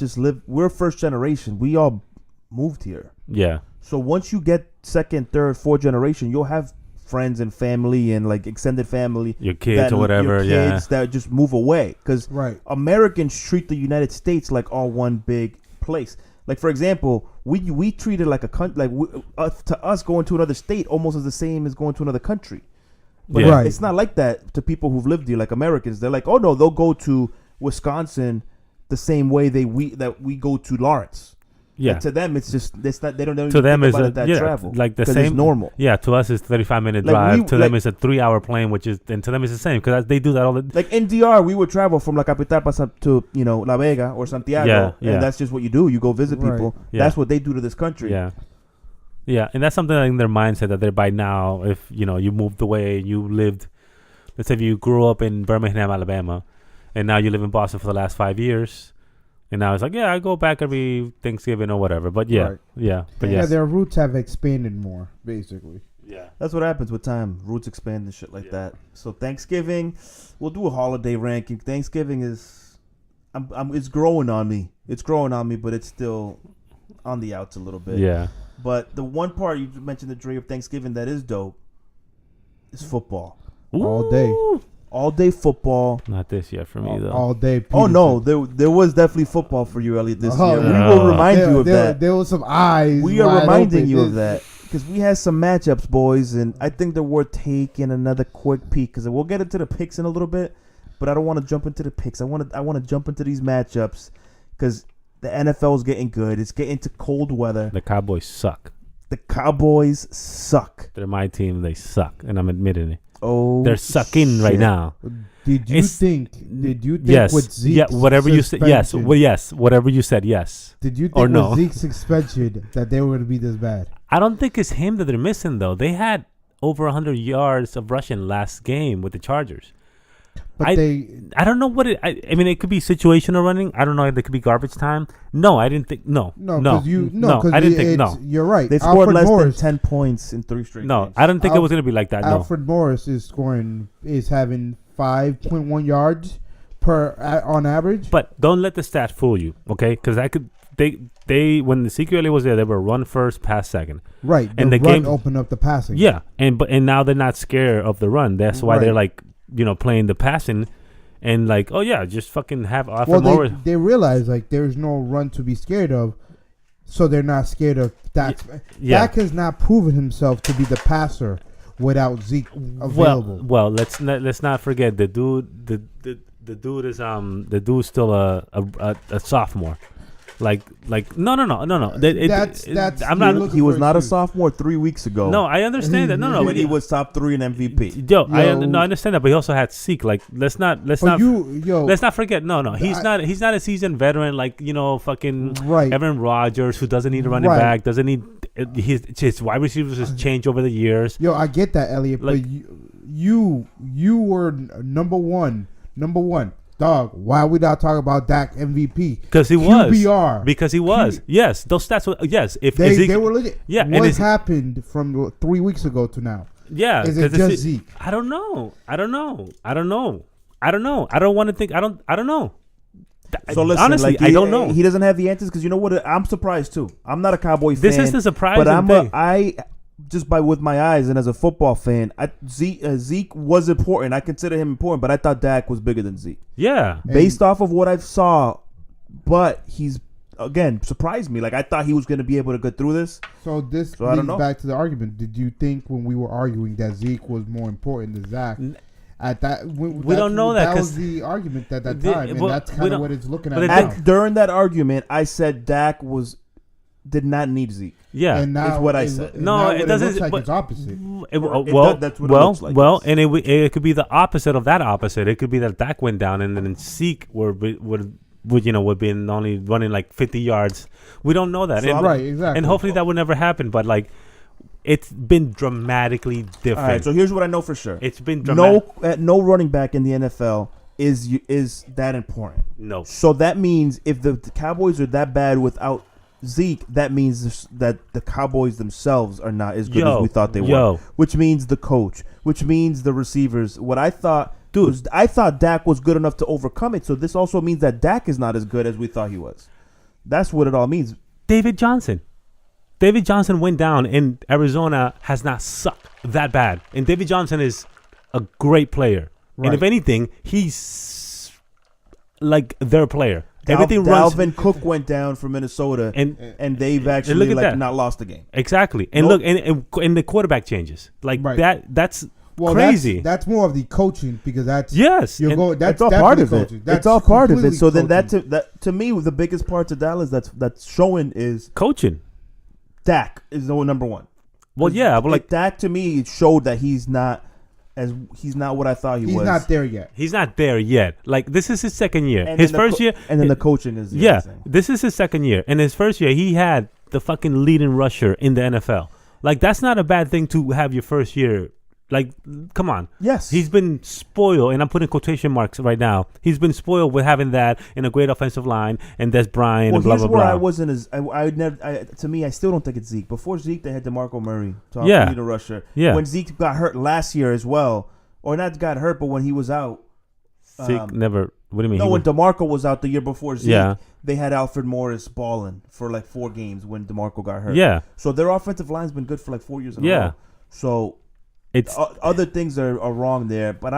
we're first generation. We all moved here. Yeah. So once you get second, third, fourth generation, you'll have friends and family and like extended family, your kids or whatever, that just move away, because Americans treat the United States like all one big place. Like for example, we treat it like a country. Like to us, going to another state almost is the same as going to another country. But it's not like that to people who've lived here. Like Americans, they're like, oh no, they'll go to Wisconsin the same way we go to Lawrence. Yeah. Like to them, it's not. They don't know. To them, is travel. Like the same. It's normal. Yeah. To us, it's 35-minute drive. To them, it's a 3-hour plane, and to them, it's the same, because they do that all the. Like in DR, we would travel from La Capital to La Vega or Santiago, and that's just what you do. You go visit people. Yeah. That's what they do to this country. Yeah. Yeah, and that's something in their mindset that they're by now. If you moved away, you lived. Let's say if you grew up in Birmingham, Alabama, and now you live in Boston for the last 5 years. And now it's like, I go back every Thanksgiving or whatever. But their roots have expanded more, basically. Yeah, that's what happens with time. Roots expand and shit like that. So Thanksgiving, we'll do a holiday ranking. Thanksgiving is, it's growing on me. It's growing on me, but it's still on the outs a little bit. Yeah. But the one part you mentioned, the dream of Thanksgiving, that is dope, is football. Ooh. All day football. Not this year for me though. All day. Peterson. Oh no, there was definitely football for you, Elliot, this year. We will remind you of that. There was some eyes. We are reminding you of that because we had some matchups, boys, and I think they're worth taking another quick peek, because we'll get into the picks in a little bit, but I don't want to jump into the picks. I want to jump into these matchups because the NFL is getting good. It's getting to cold weather. The Cowboys suck. The Cowboys suck. They're my team. They suck, and I'm admitting it. Oh, they're sucking right now. Did you think yes, with Zeke's whatever you said, yes, whatever you said, yes. Did you think with Zeke's suspension that they were going to be this bad? I don't think it's him that they're missing though. They had over 100 yards of rushing last game with the Chargers. But I don't know what it. I mean, it could be situational running. I don't know. It could be garbage time. No, I didn't think. No, I didn't think. No, you're right. They scored less than 10 points in 3 straight. No, games. I didn't think it was going to be like that. Alfred Morris is having 5.1 yards on average. But don't let the stat fool you, okay? Because they when Ezekiel Elliott was there, they were run first, pass second. Right, and the run opened up the passing. Yeah, and now they're not scared of the run. That's why they're like, playing the passing, and like, oh yeah, just fucking have Alfred Morris. They realize like there's no run to be scared of, so they're not scared of Dak. Dak has not proven himself to be the passer without Zeke available. Well, let's not forget the dude. The dude is the dude's still a sophomore. Like no. I'm not. He was not a sophomore 3 weeks ago. No, I understand that. No, he was top 3 in MVP. I understand that, but he also had Zeke. Like let's not forget. No, he's not a seasoned veteran like fucking Aaron Rodgers, who doesn't need a running back, doesn't need his wide receivers has changed over the years. I get that, Elliot, but you were number one Number one, dog. Why are we not talking about Dak MVP? Because he was. QBR. Because he was. Yes, those stats were. Yes, if They were legit. Yeah, what happened from 3 weeks ago to now? Yeah, is it just Zeke? I don't know. I don't want to think. I don't know. So listen, honestly, like, I don't know. He doesn't have the answers because you know what? I'm surprised too. I'm not a Cowboy fan. This is the surprising but thing. Just by with my eyes and as a football fan, Zeke was important. I consider him important, but I thought Dak was bigger than Zeke. Yeah, based off of what I saw, but he's again surprised me. Like I thought he was going to be able to get through this. So this leads back to the argument. Did you think when we were arguing that Zeke was more important than Zach? At that, we don't know that was the argument at that time, and that's kind of what it's looking at now. During that argument, I said Dak did not need Zeke. Yeah, and now is what I said. No, it doesn't. Looks like it's opposite. That's what it looks like. And it could be the opposite of that opposite. It could be that Dak went down, and then Zeke would be only running like 50 yards. We don't know that. Right, exactly. And hopefully that would never happen. But like, it's been dramatically different. All right, so here's what I know for sure. It's been dramatic. No running back in the NFL is that important. No. So that means if the Cowboys are that bad without Zeke, that means that the Cowboys themselves are not as good as we thought they were. Which means the coach, which means the receivers. What I thought, I thought Dak was good enough to overcome it. So this also means that Dak is not as good as we thought he was. That's what it all means. David Johnson went down, and Arizona has not sucked that bad. And David Johnson is a great player. Right. And if anything, he's like their player. Dalvin Cook went down for Minnesota, and they've actually not lost the game. Exactly. And look, and the quarterback changes. Like that's crazy. That's more of the coaching because that's yes. That's all part of it. It's all part of it. So then that to me the biggest part to Dallas that's showing is coaching. Dak is the number one. Well, yeah, but like Dak to me, it showed that he's not what I thought he was. He's not there yet. He's not there yet. Like this is his second year. His first year, and then the coaching is this is his second year. And his first year, he had the fucking leading rusher in the NFL. Like that's not a bad thing to have your first year. Like, come on. Yes. He's been spoiled, and I'm putting quotation marks right now. He's been spoiled with having that in a great offensive line and Des Bryant and blah, blah, blah. I wasn't as... to me, I still don't think it's Zeke. Before Zeke, they had DeMarco Murray. The rusher. Yeah. When Zeke got hurt last year as well, or not got hurt, but when he was out... Zeke never... What do you mean? No, when DeMarco was out the year before Zeke, they had Alfred Morris balling for like 4 games when DeMarco got hurt. Yeah. So their offensive line's been good for like 4 years in a row. So... It's other things are wrong there, but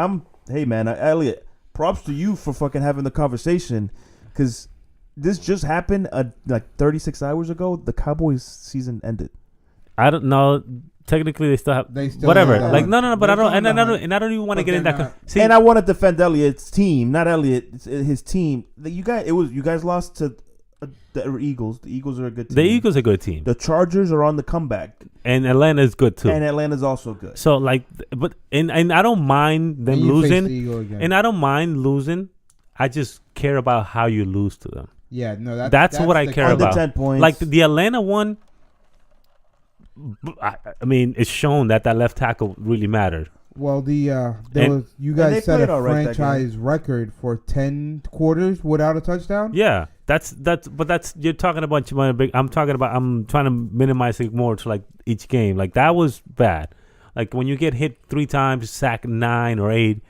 hey man, Elliot, props to you for fucking having the conversation, because this just happened like 36 hours ago. The Cowboys season ended. I don't know. Technically, they still have whatever. Like no, but I don't even want to get in that. See, and I want to defend Elliot's team, not Elliot, his team. You guys lost to the Eagles. The Eagles are a good team. The Eagles are a good team. The Chargers are on the comeback. And Atlanta is good too. And Atlanta's also good. So like, but and I don't mind them losing. And I don't mind losing. I just care about how you lose to them. Yeah, no, that's what I care about. 10 points. Like the Atlanta one. I mean, it's shown that left tackle really mattered. Well, you guys set a franchise record for 10 quarters without a touchdown. Yeah, that's you're talking about. I'm trying to minimize it more to like each game. Like that was bad. Like when you get hit 3 times, sack 9 or 8,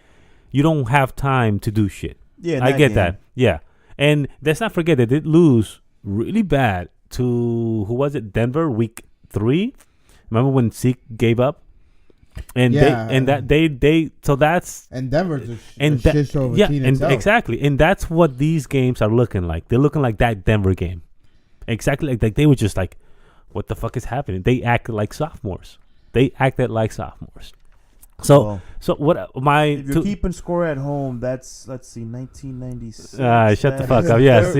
you don't have time to do shit. Yeah, I get that. Yeah, and let's not forget they did lose really bad to who was it? Denver week 3. Remember when Zeke gave up? And Denver's a shit show of a team itself. Exactly, and that's what these games are looking like. They're looking like that Denver game, exactly like they were just like, what the fuck is happening? They acted like sophomores. So what if you're keeping score at home, that's 1996. Shut the fuck up. Yes.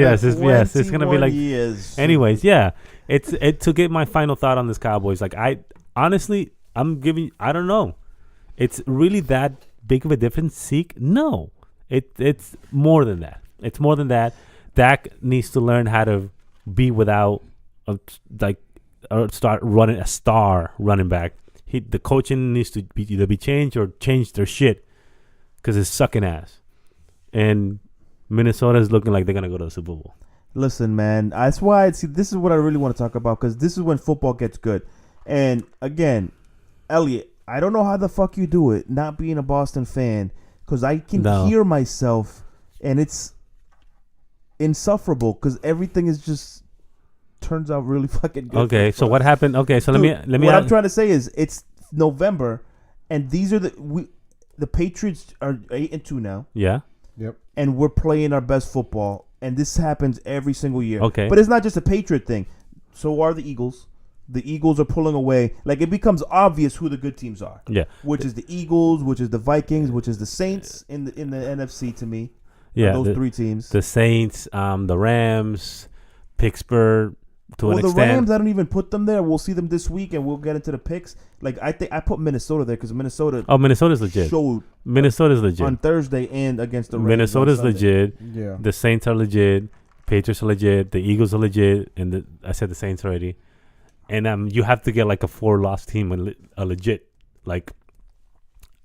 It's gonna be like years. Anyways, yeah. It's to get my final thought on this Cowboys. Like I honestly. I don't know. It's really that big of a difference, Zeke? No. It's more than that. It's more than that. Dak needs to learn how to be without or start running a star running back. The coaching needs to either be changed or change their shit because it's sucking ass. and Minnesota is looking like they're gonna go to the Super Bowl. Listen, man, that's why this is what I really want to talk about because this is when football gets good. And again, Elliot, I don't know how the fuck you do it, not being a Boston fan, because I can hear myself, and it's insufferable because everything is just turns out really fucking good. Okay, so what happened? Okay, so Dude, let me. What I'm trying to say is it's November, and these are the Patriots are 8-2 now. Yeah. Yep. And we're playing our best football, and this happens every single year. Okay. But it's not just a Patriot thing. So are the Eagles. The Eagles are pulling away. Like, it becomes obvious who the good teams are. Yeah. Which is the Eagles, which is the Vikings, which is the Saints in the NFC to me. Yeah. Those three teams. The Saints, the Rams, Pittsburgh to an the extent. Rams, I don't even put them there. We'll see them this week, and we'll get into the picks. Like, I think I put Minnesota there because Minnesota Minnesota's legit. showed Minnesota's legit. on Thursday and against the Rams. Minnesota's on Sunday. legit. Yeah. The Saints are legit. Patriots are legit. The Eagles are legit. And I said the Saints already. And you have to get like a 4-loss team, a legit, like,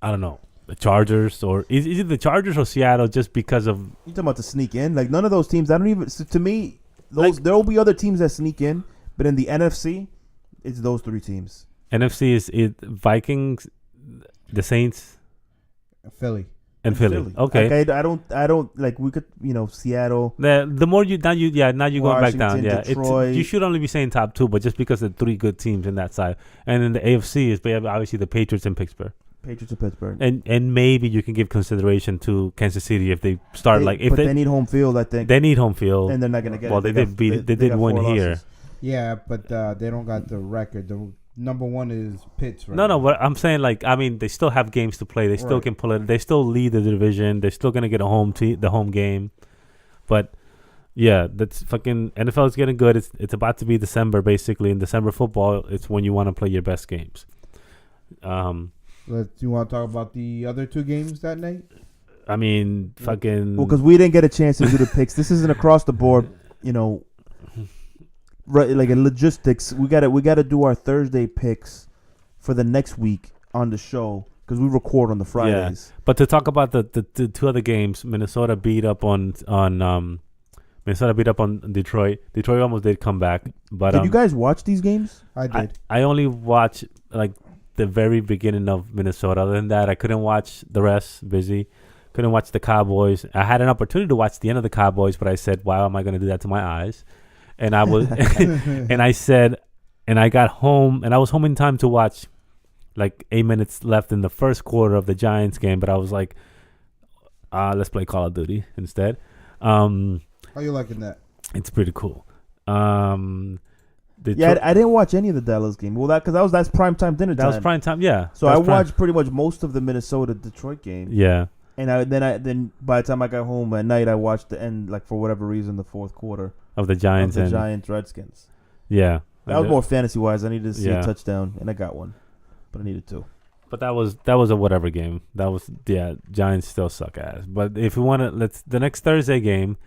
I don't know, the Chargers or is it the Chargers or Seattle just because of. You talking about to sneak in? Like, none of those teams. I don't even. To me, there will be other teams that sneak in, but in the NFC, it's those three teams. NFC is Vikings, the Saints, Philly. and Philly. Okay. Like, I don't like. We could, Seattle. The more you now you going back down. Washington, Yeah, Detroit. you should only be saying top 2, but just because of 3 good teams in that side, and then the AFC is obviously the Patriots and Pittsburgh, Patriots of Pittsburgh. and maybe you can give consideration to Kansas City if they start But they need home field. I think they need home field, and they're not gonna get. well, it. they did got win 4 here. losses. Yeah, but they don't got the record. The number one is Pitts. Right No, now. but I'm saying they still have games to play. They still Right. can pull it. They still lead the division. They're still gonna get the home game, but. Yeah, that's fucking NFL is getting good. It's about to be December, basically. In December football, it's when you want to play your best games. You want to talk about the other 2 games that night? I mean, fucking. Well, because we didn't get a chance to do the picks. This isn't across the board, right? Like in logistics, we gotta do our Thursday picks for the next week on the show because we record on the Fridays. But to talk about the 2 other games, Minnesota beat up on Detroit. Detroit almost did come back, but Did you guys watch these games? I did. I only watched like the very beginning of Minnesota. Other than that, I couldn't watch the rest. Busy. Couldn't watch the Cowboys. I had an opportunity to watch the end of the Cowboys, but I said, "Why am I going to do that to my eyes?" And I was, and I said, and I got home, and I was home in time to watch, like 8 minutes left in the first quarter of the Giants game. But I was like, let's play Call of Duty instead. How you liking that? It's pretty cool. I didn't watch any of the Dallas game. Well, that's prime time dinner time. That was prime time. Yeah. So I watched pretty much most of the Minnesota Detroit game. Yeah. And then by the time I got home at night, I watched the end, like for whatever reason, the fourth quarter of the Giants of the Giants Redskins. Yeah. That was more fantasy wise. I needed to see a touchdown, and I got one, but I needed 2. But that was a whatever game. Giants still suck ass. But if we want to, the next Thursday game,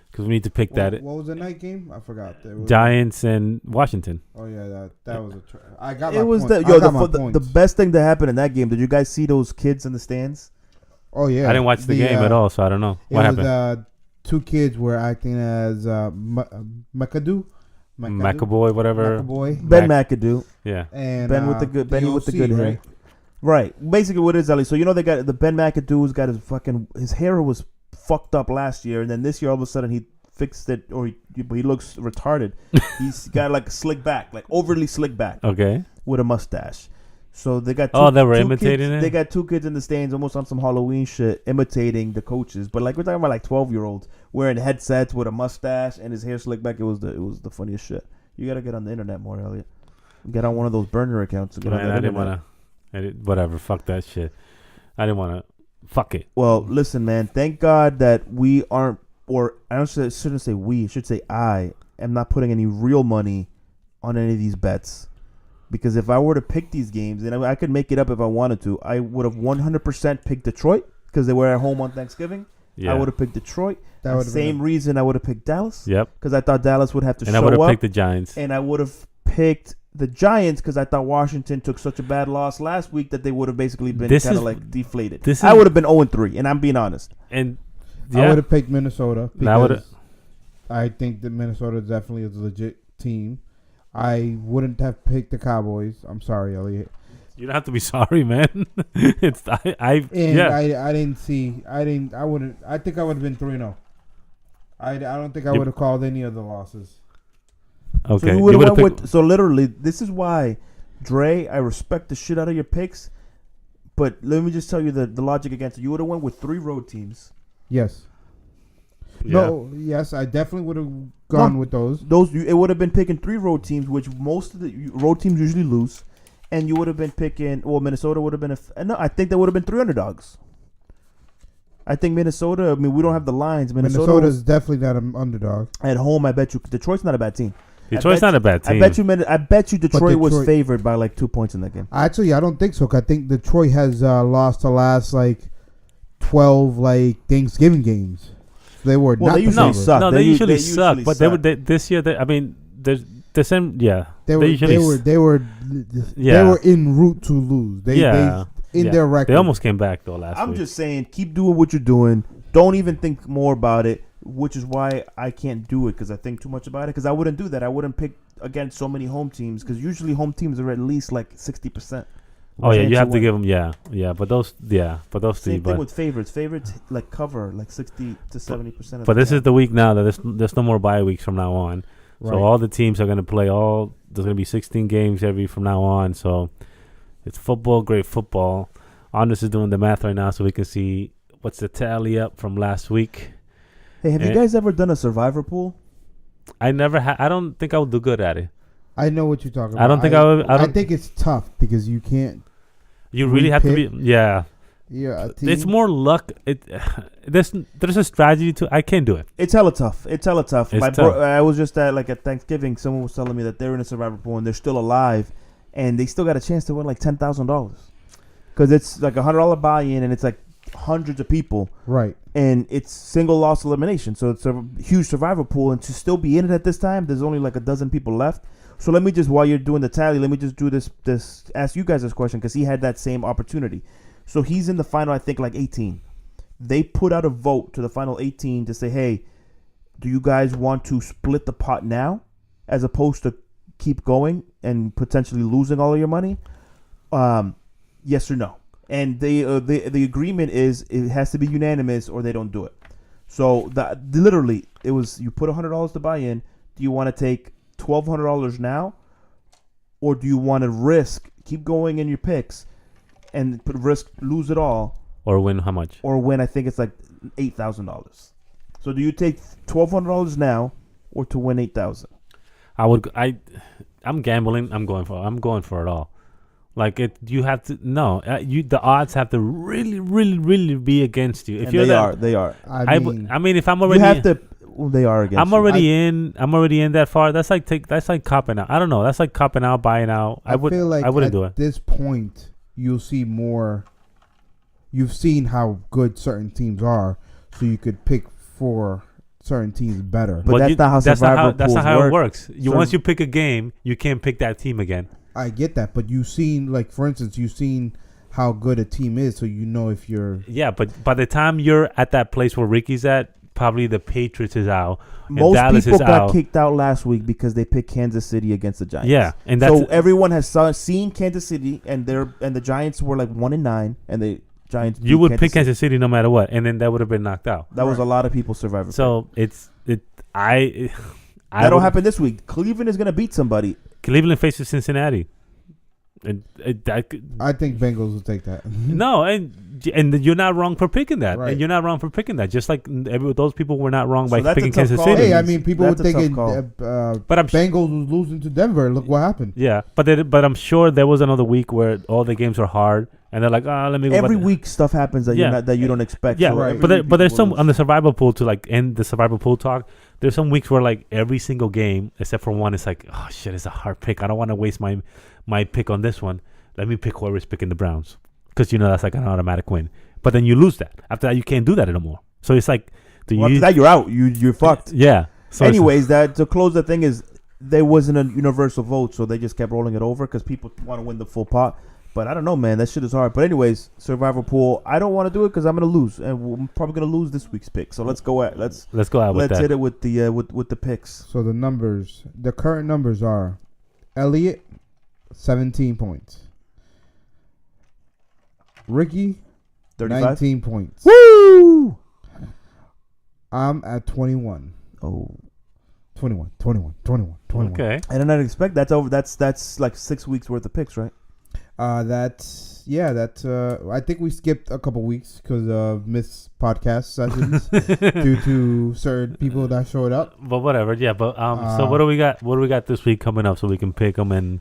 because we need to pick that. What was the night game? I forgot. Giants and Washington. Oh yeah, that was I got. It was points. the best thing that happened in that game. Did you guys see those kids in the stands? Oh yeah, I didn't watch the game at all, so I don't know what happened. 2 kids were acting as McAdoo. McAvoy, whatever. Ben McAdoo. Yeah. And Ben with the good hair. Right. Basically, what is Ellie? So they got the Ben McAdoo's got his hair was fucked up last year, and then this year all of a sudden he fixed it, or he looks retarded. He's got like a slick back, like overly slick back. Okay. With a mustache. So they got they were imitating kids, it. They got 2 kids in the stands, almost on some Halloween shit, imitating the coaches. But like we're talking about, like 12-year-olds wearing headsets with a mustache and his hair slicked back. It was the funniest shit. You gotta get on the internet more, Elliot. Get on one of those burner accounts. I didn't want to. Whatever. Fuck that shit. I didn't want to. Fuck it. Well, listen, man. Thank God that we aren't, or shouldn't say we. I should say I am not putting any real money on any of these bets. Because if I were to pick these games, and I could make it up if I wanted to, I would have 100% picked Detroit because they were at home on Thanksgiving. Yeah. I would have picked Detroit. Same reason I would have picked Dallas. Yep. Because I thought Dallas would have to show up. And I would have picked the Giants. And I would have picked the Giants because I thought Washington took such a bad loss last week that they would have basically been kind of like deflated. I would have been 0-3, and I'm being honest. And Yeah. I would have picked Minnesota That would've- because I think that Minnesota definitely is a legit team. I wouldn't have picked the Cowboys. I'm sorry, Elliot. You don't have to be sorry, man. It's I And yeah. I didn't see. I didn't. I wouldn't. I think I would have been 3-0. I don't think I Yep. would have called any of the losses. Okay. So you would have went with. So literally, this is why, Dre. I respect the shit out of your picks, but let me just tell you the logic against it. You would have went with 3 road teams. Yes. Yeah. No. Yes, I definitely would have gone with those. It would have been picking 3 road teams, which most of the road teams usually lose, and you would have been picking. Well, Minnesota would have been no. I think there would have been 3 underdogs. I think Minnesota. I mean, we don't have the lines. Minnesota's definitely not an underdog. At home. I bet you Detroit's not a bad team. Detroit's not a bad team. I bet you Detroit was Detroit- favored by like 2 points in that game. Actually, I don't think so. 'Cause I think Detroit has lost the last 12 Thanksgiving games. They were Well, not they the usually favorite. suck. No, They they u- usually they suck. usually But suck. this year. I mean, there's the same. Yeah. They were usually they were Yeah. en route to lose. They in Yeah. their record. They almost came back though last I'm week. just saying, keep doing what you're doing. Don't even think more about it, which is why I can't do it because I think too much about it. Because I wouldn't do that. I wouldn't pick against so many home teams because usually home teams are at least like 60%. Oh yeah, chance you have to to win. give them. Yeah. But those three. Same thing But with favorites. Favorites like cover like 60 to 70% of but the this time. is the week now that there's no more bye weeks from now on. Right. So all the teams are going to play there's going to be 16 games every from now on. So it's football, great football. Andres is doing the math right now so we can see what's the tally up from last week. Hey, have you Eh. guys ever done a survivor pool? I don't think I would do good at it. I know what you're talking about. I don't think I would- I I don't- think it's tough because you can't. You really have to be Repick? yeah. Yeah, a team. It's more luck. There's a strategy to I can't do it. It's hella tough. It's It's My tough. I was just at Thanksgiving. Someone was telling me that they're in a survivor pool and they're still alive, and they still got a chance to win like $10,000 because it's like $100 buy-in and it's like hundreds of people, right. and it's single loss elimination. So it's a huge survivor pool, and to still be in it at this time, there's only like a dozen people left. So let me just, while you're doing the tally, let me just do this. Ask you guys this question because he had that same opportunity. So he's in the final, I think, like 18. They put out a vote to the final 18 to say, hey, do you guys want to split the pot now as opposed to keep going and potentially losing all of your money? Yes or no? And the agreement is it has to be unanimous or they don't do it. So literally, it was you put $100 to buy in. Do you want to take $1,200 now, or do you want to keep going in your picks and lose it all, Or win how much? or win? I think it's like $8,000. So do you take $1,200 now, or to win $8,000? I'm gambling. I'm going for it all. Like you have to the odds have to really, really, really be against you. If And you're they are. I mean, I mean, if I'm You already, have to. Well, they are against. I'm you. already in that far. That's like copping out. I don't know. That's like copping out, buying out. I feel like wouldn't at do it. this point, you'll see more. You've seen how good certain teams are, so you could pick for certain teams better. But that's not how survivor That's not pools how work. it works. So- Once you pick a game, you can't pick that team again. I get that, but you've seen, like, for instance, you've seen how good a team is, so you know if you're. Yeah, but by the time you're at that place where Ricky's at, probably the Patriots is out. And Most Dallas people is got out. kicked out last week because they picked Kansas City against the Giants. Yeah, and that's So everyone has seen Kansas City, and the Giants were like 1-9, and the Giants. you beat would pick City. Kansas City no matter what, and then that would have been knocked out. That was a lot of people's survivor. So I that'll would- happen this week. Cleveland is going to beat somebody. Cleveland faces Cincinnati. I think Bengals will take that. No, and you're not wrong for picking that. Right. And you're not wrong for picking that. Just like those people were not wrong So by that's a picking tough Kansas call. City. Hey, I mean, people were That's a tough thinking call. But I'm Bengals was losing to Denver. Look what happened. yeah, but I'm sure there was another week where all the games are hard, and they're like, let me go. Every back. week stuff happens that Yeah. you don't expect. Yeah, So right. every week but there's people some lose. on the survival pool to like end the survival pool talk. There's some weeks where like every single game except for one, it's like, oh shit, it's a hard pick. I don't want to waste my pick on this one. Let me pick whoever's picking the Browns because that's like an automatic win. But then you lose that. After that, you can't do that anymore. So it's like, After that, you're out. You're fucked. Yeah. So Anyways, that to close the thing is there wasn't a universal vote, so they just kept rolling it over because people want to win the full pot. But I don't know, man. That shit is hard. But anyways, survival pool. I don't want to do it because I'm gonna lose, and I'm probably gonna lose this week's pick. So let's go at let's go out with let's that. hit it with the with the picks. So the current numbers are Elliot, 17 points. Ricky, 35. 19 points. Woo! I'm at 21. Oh. 21. Okay. I did not expect that's over. That's like 6 weeks worth of picks, right? That's I think we skipped a couple weeks because of missed podcast sessions due to certain people that showed up. But whatever. Yeah. But so what do we got? What do we got this week coming up so we can pick them and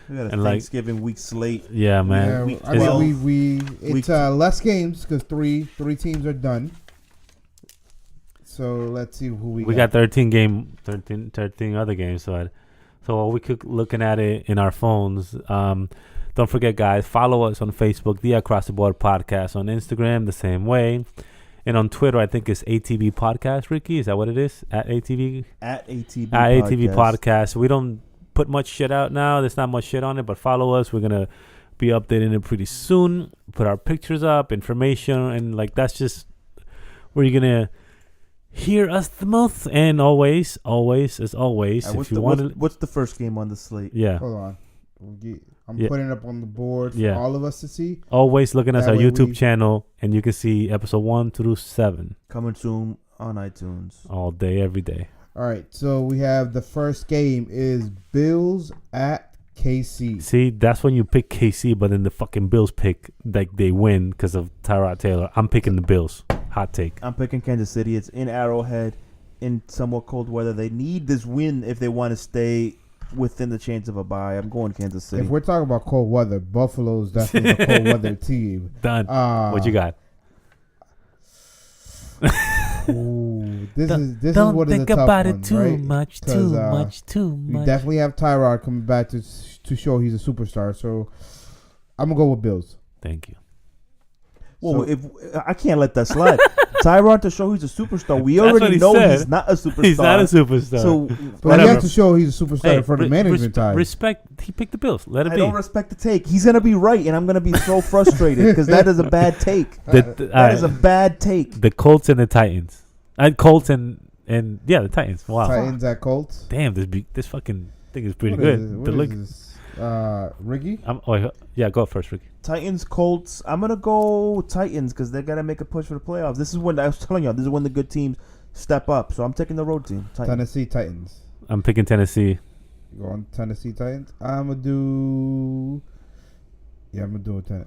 We got a and Thanksgiving week slate. yeah, man. Yeah, I mean, it's less games because three teams are done. So let's see who we got 13 other games. So while we could looking at it in our phones, don't forget, guys, follow us on Facebook, the Across the Board Podcast, on Instagram the same way, and on Twitter I think it's ATV Podcast. Ricky, is that what it is? At ATV Podcast. We don't put much shit out now. There's not much shit on it, but follow us. We're gonna be updating it pretty soon. Put our pictures up, information, and like that's just where you're gonna hear us the most. And always, as always, if you want to. What's the first game on the slate? Yeah. Hold on. I'm putting it up on the board for all of us to see. Always looking at our YouTube channel, and you can see episode 1 through 7. Coming soon on iTunes. All day, every day. All right. So we have the first game is Bills at KC. See, that's when you pick KC, but then the fucking Bills pick, like, they win because of Tyrod Taylor. I'm picking the Bills. Hot take. I'm picking Kansas City. It's in Arrowhead in somewhat cold weather. They need this win if they want to stay within the chance of a bye. I'm going Kansas City. If we're talking about cold weather, Buffalo's definitely a cold weather team. Done. What you got? Ooh, this is one of the tough ones, right? Too much. We definitely have Tyrod coming back to show he's a superstar. So I'm gonna go with Bills. Thank you. Well, if I can't let that slide. Tyrod to show he's a superstar. We already know he's not a superstar. He's not a superstar. So, but he has to show he's a superstar for the management time. Respect. He picked the Bills. Let it be. I don't respect the take. He's gonna be right, and I'm gonna be so frustrated because that is a bad take. That is a bad take. The Colts and the Titans. Colts and the Titans. Wow. Titans at Colts. Damn, this fucking thing is pretty good. What is this? Ricky? Go first, Ricky. Titans, Colts. I'm gonna go Titans because they gotta make a push for the playoffs. This is when I was telling y'all. This is when the good teams step up. So I'm taking the road team. Titans. Tennessee Titans. I'm picking Tennessee. You go on Tennessee Titans. I'm gonna do Tennessee.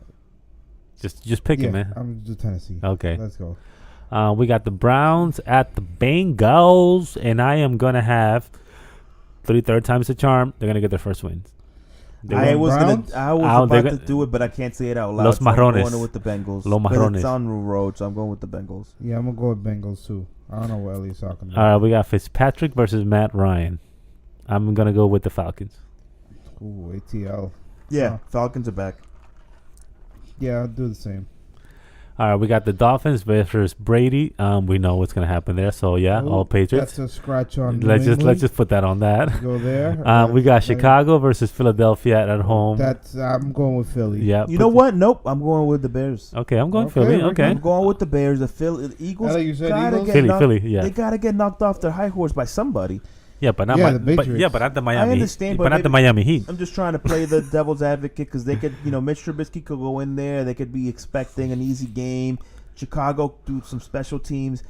Just pick it, man. I'm gonna do Tennessee. Okay. Let's go. We got the Browns at the Bengals, and I am gonna have third time's the charm. They're gonna get their first wins. I was about to do it, but I can't say it out loud. Los Marrones. I'm going with the Bengals. Los Marrones. It's on the road, so I'm going with the Bengals. Yeah, I'm going to go with Bengals, too. I don't know what Ellie's talking about. All right, we got Fitzpatrick versus Matt Ryan. I'm going to go with the Falcons. Ooh, ATL. Yeah, Falcons are back. Yeah, I'll do the same. All right, we got the Dolphins versus Brady. We know what's going to happen there. So, all Patriots. That's a scratch on Let's just put that on that. Go there. We got Chicago versus Philadelphia at home. I'm going with Philly. Yeah. You know what? Nope. I'm going with the Bears. Okay, I'm going Philly. Okay. I'm going with the Bears. The Eagles. Philly. Yeah. They gotta get knocked off their high horse by somebody. Yeah, but not but not the Miami. I understand, but not the Miami Heat. I'm just trying to play the devil's advocate because they could, Mitch Trubisky could go in there. They could be expecting an easy game. Chicago do some special teams.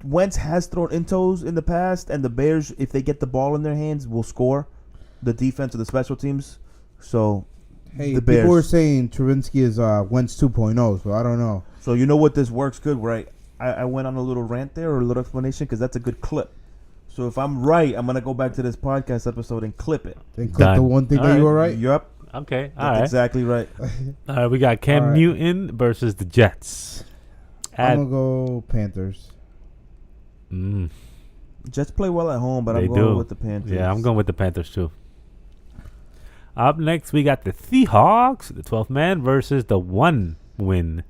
Wentz has thrown intos in the past, and the Bears, if they get the ball in their hands, will score. The defense or the special teams. So, the Bears. People were saying Trubinsky is Wentz 2.0, so I don't know. So you know what this works good, right? I went on a little rant there or a little explanation because that's a good clip. So if I'm right, I'm gonna go back to this podcast episode and clip it. And clip the one thing that you were right. Yep. Okay. That's exactly right. All right. We got Cam Newton versus the Jets. I'm gonna go Panthers. Jets play well at home, but I'm going with the Panthers. Yeah, I'm going with the Panthers too. Up next, we got the Seahawks, the 12th man, versus the 1-win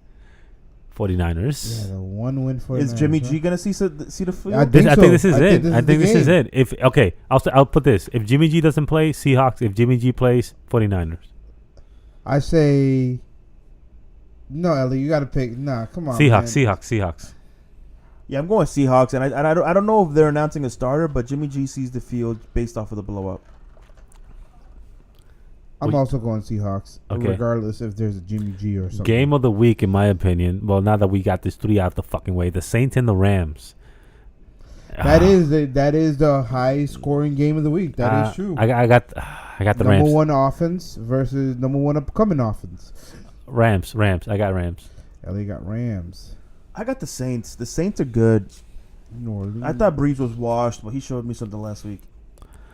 49ers. Yeah, the 1-win 49ers. Is Jimmy G gonna see the field? I think this is it. I think this is it. I'll put this: if Jimmy G doesn't play, Seahawks. If Jimmy G plays, 49ers. I say. No, Ellie, you got to pick. Nah, come on. Seahawks. Yeah, I'm going Seahawks, and I don't know if they're announcing a starter, but Jimmy G sees the field based off of the blow up. I'm also going Seahawks, regardless if there's a Jimmy G or something. Game of the week, in my opinion. Well, now that we got this 3 out the fucking way, the Saints and the Rams. That is the high scoring game of the week. That is true. I got the Rams. Number one offense versus number one upcoming offense. Rams. I got Rams. Ellie got Rams. I got the Saints. The Saints are good. New Orleans. I thought Breeze was washed, but he showed me something last week.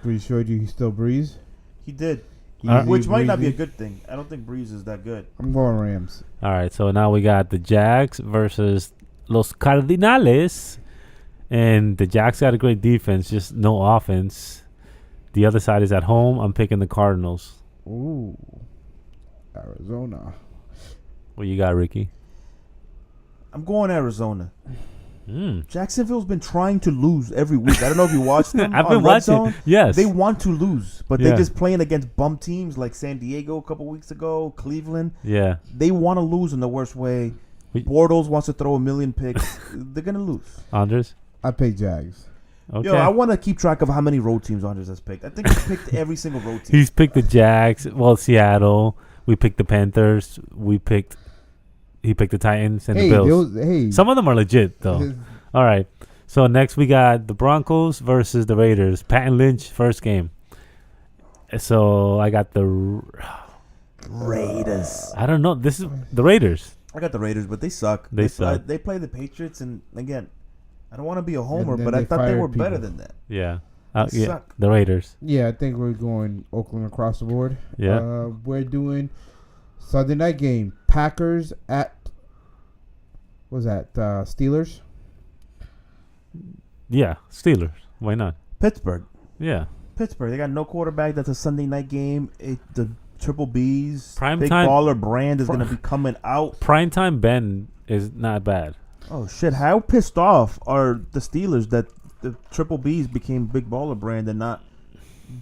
Breeze showed you he still Breeze? He did. Alright. Which might not be a good thing. I don't think Breeze is that good. I'm going Rams. All right, so now we got the Jags versus Los Cardinales. And the Jags got a great defense, just no offense. The other side is at home. I'm picking the Cardinals. Ooh. Arizona. What you got, Ricky? I'm going Arizona. Jacksonville's been trying to lose every week. I don't know if you watched them. I've on been Red watching. Zone. Yes. They want to lose, but Yeah. they're just playing against bum teams like San Diego a couple weeks ago, Cleveland. Yeah. They want to lose in the worst way. We- Bortles wants to throw a million picks. They're going to lose. Andres? I pick Jags. Okay. Yo, I want to keep track of how many road teams Andres has picked. I think he picked every single road team. He's picked the Jags. Well, Seattle. We picked the Panthers. He picked the Titans and the Bills. Some of them are legit, though. All right. So next we got the Broncos versus the Raiders. Pat and Lynch, first game. So I got the Raiders. I don't know. This is the Raiders. I got the Raiders, but they suck. They suck. They play the Patriots, and again, I don't want to be a homer, then but I they thought they were fired better people. than that. Yeah. They Yeah. suck. The Raiders. Yeah, I think we're going Oakland across the board. Yeah. We're doing Sunday night game. Packers at Steelers? Yeah. Steelers. Why not? Pittsburgh. Yeah. Pittsburgh. They got no quarterback. That's a Sunday night game. The Triple B's Prime big time- baller brand is going to be coming out. Primetime Ben is not bad. Oh shit! How pissed off are the Steelers that the Triple B's became big baller brand and not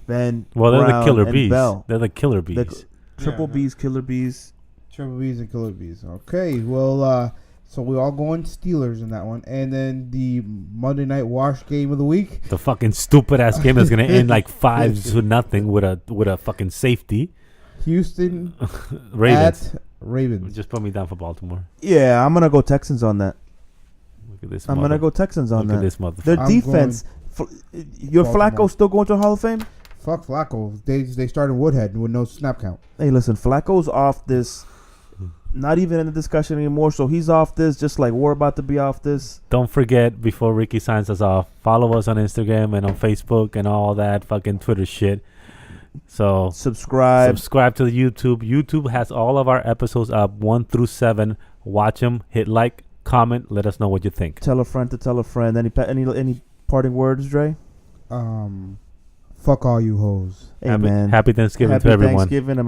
Ben? Well, they're Brown the killer and bees. Bell? They're the killer bees. The Triple B's, killer bees. Triple B's and Killer B's. Okay, well, so we all going Steelers in that one. And then the Monday night wash game of the week. The fucking stupid ass game that's gonna end like 5-0 with a fucking safety. Houston Ravens. at Ravens. Just put me down for Baltimore. Yeah, I'm gonna go Texans on that. Look at this. I'm gonna go Texans on Look at that. this motherfucker. Their I'm defense. Your Baltimore. Flacco still going to the Hall of Fame? Fuck Flacco. They started Woodhead with no snap count. Hey, listen, Flacco's off this. Not even in the discussion anymore. So he's off this, just like we're about to be off this. Don't forget, before Ricky signs us off, follow us on Instagram and on Facebook and all that fucking Twitter shit. So Subscribe. to the YouTube. YouTube has all of our episodes up 1 through 7. Watch them. Hit like, comment. Let us know what you think. Tell a friend to tell a friend. Any parting words, Dre? Fuck all you hoes. Hey, man. Happy Thanksgiving Happy to everyone. Thanksgiving.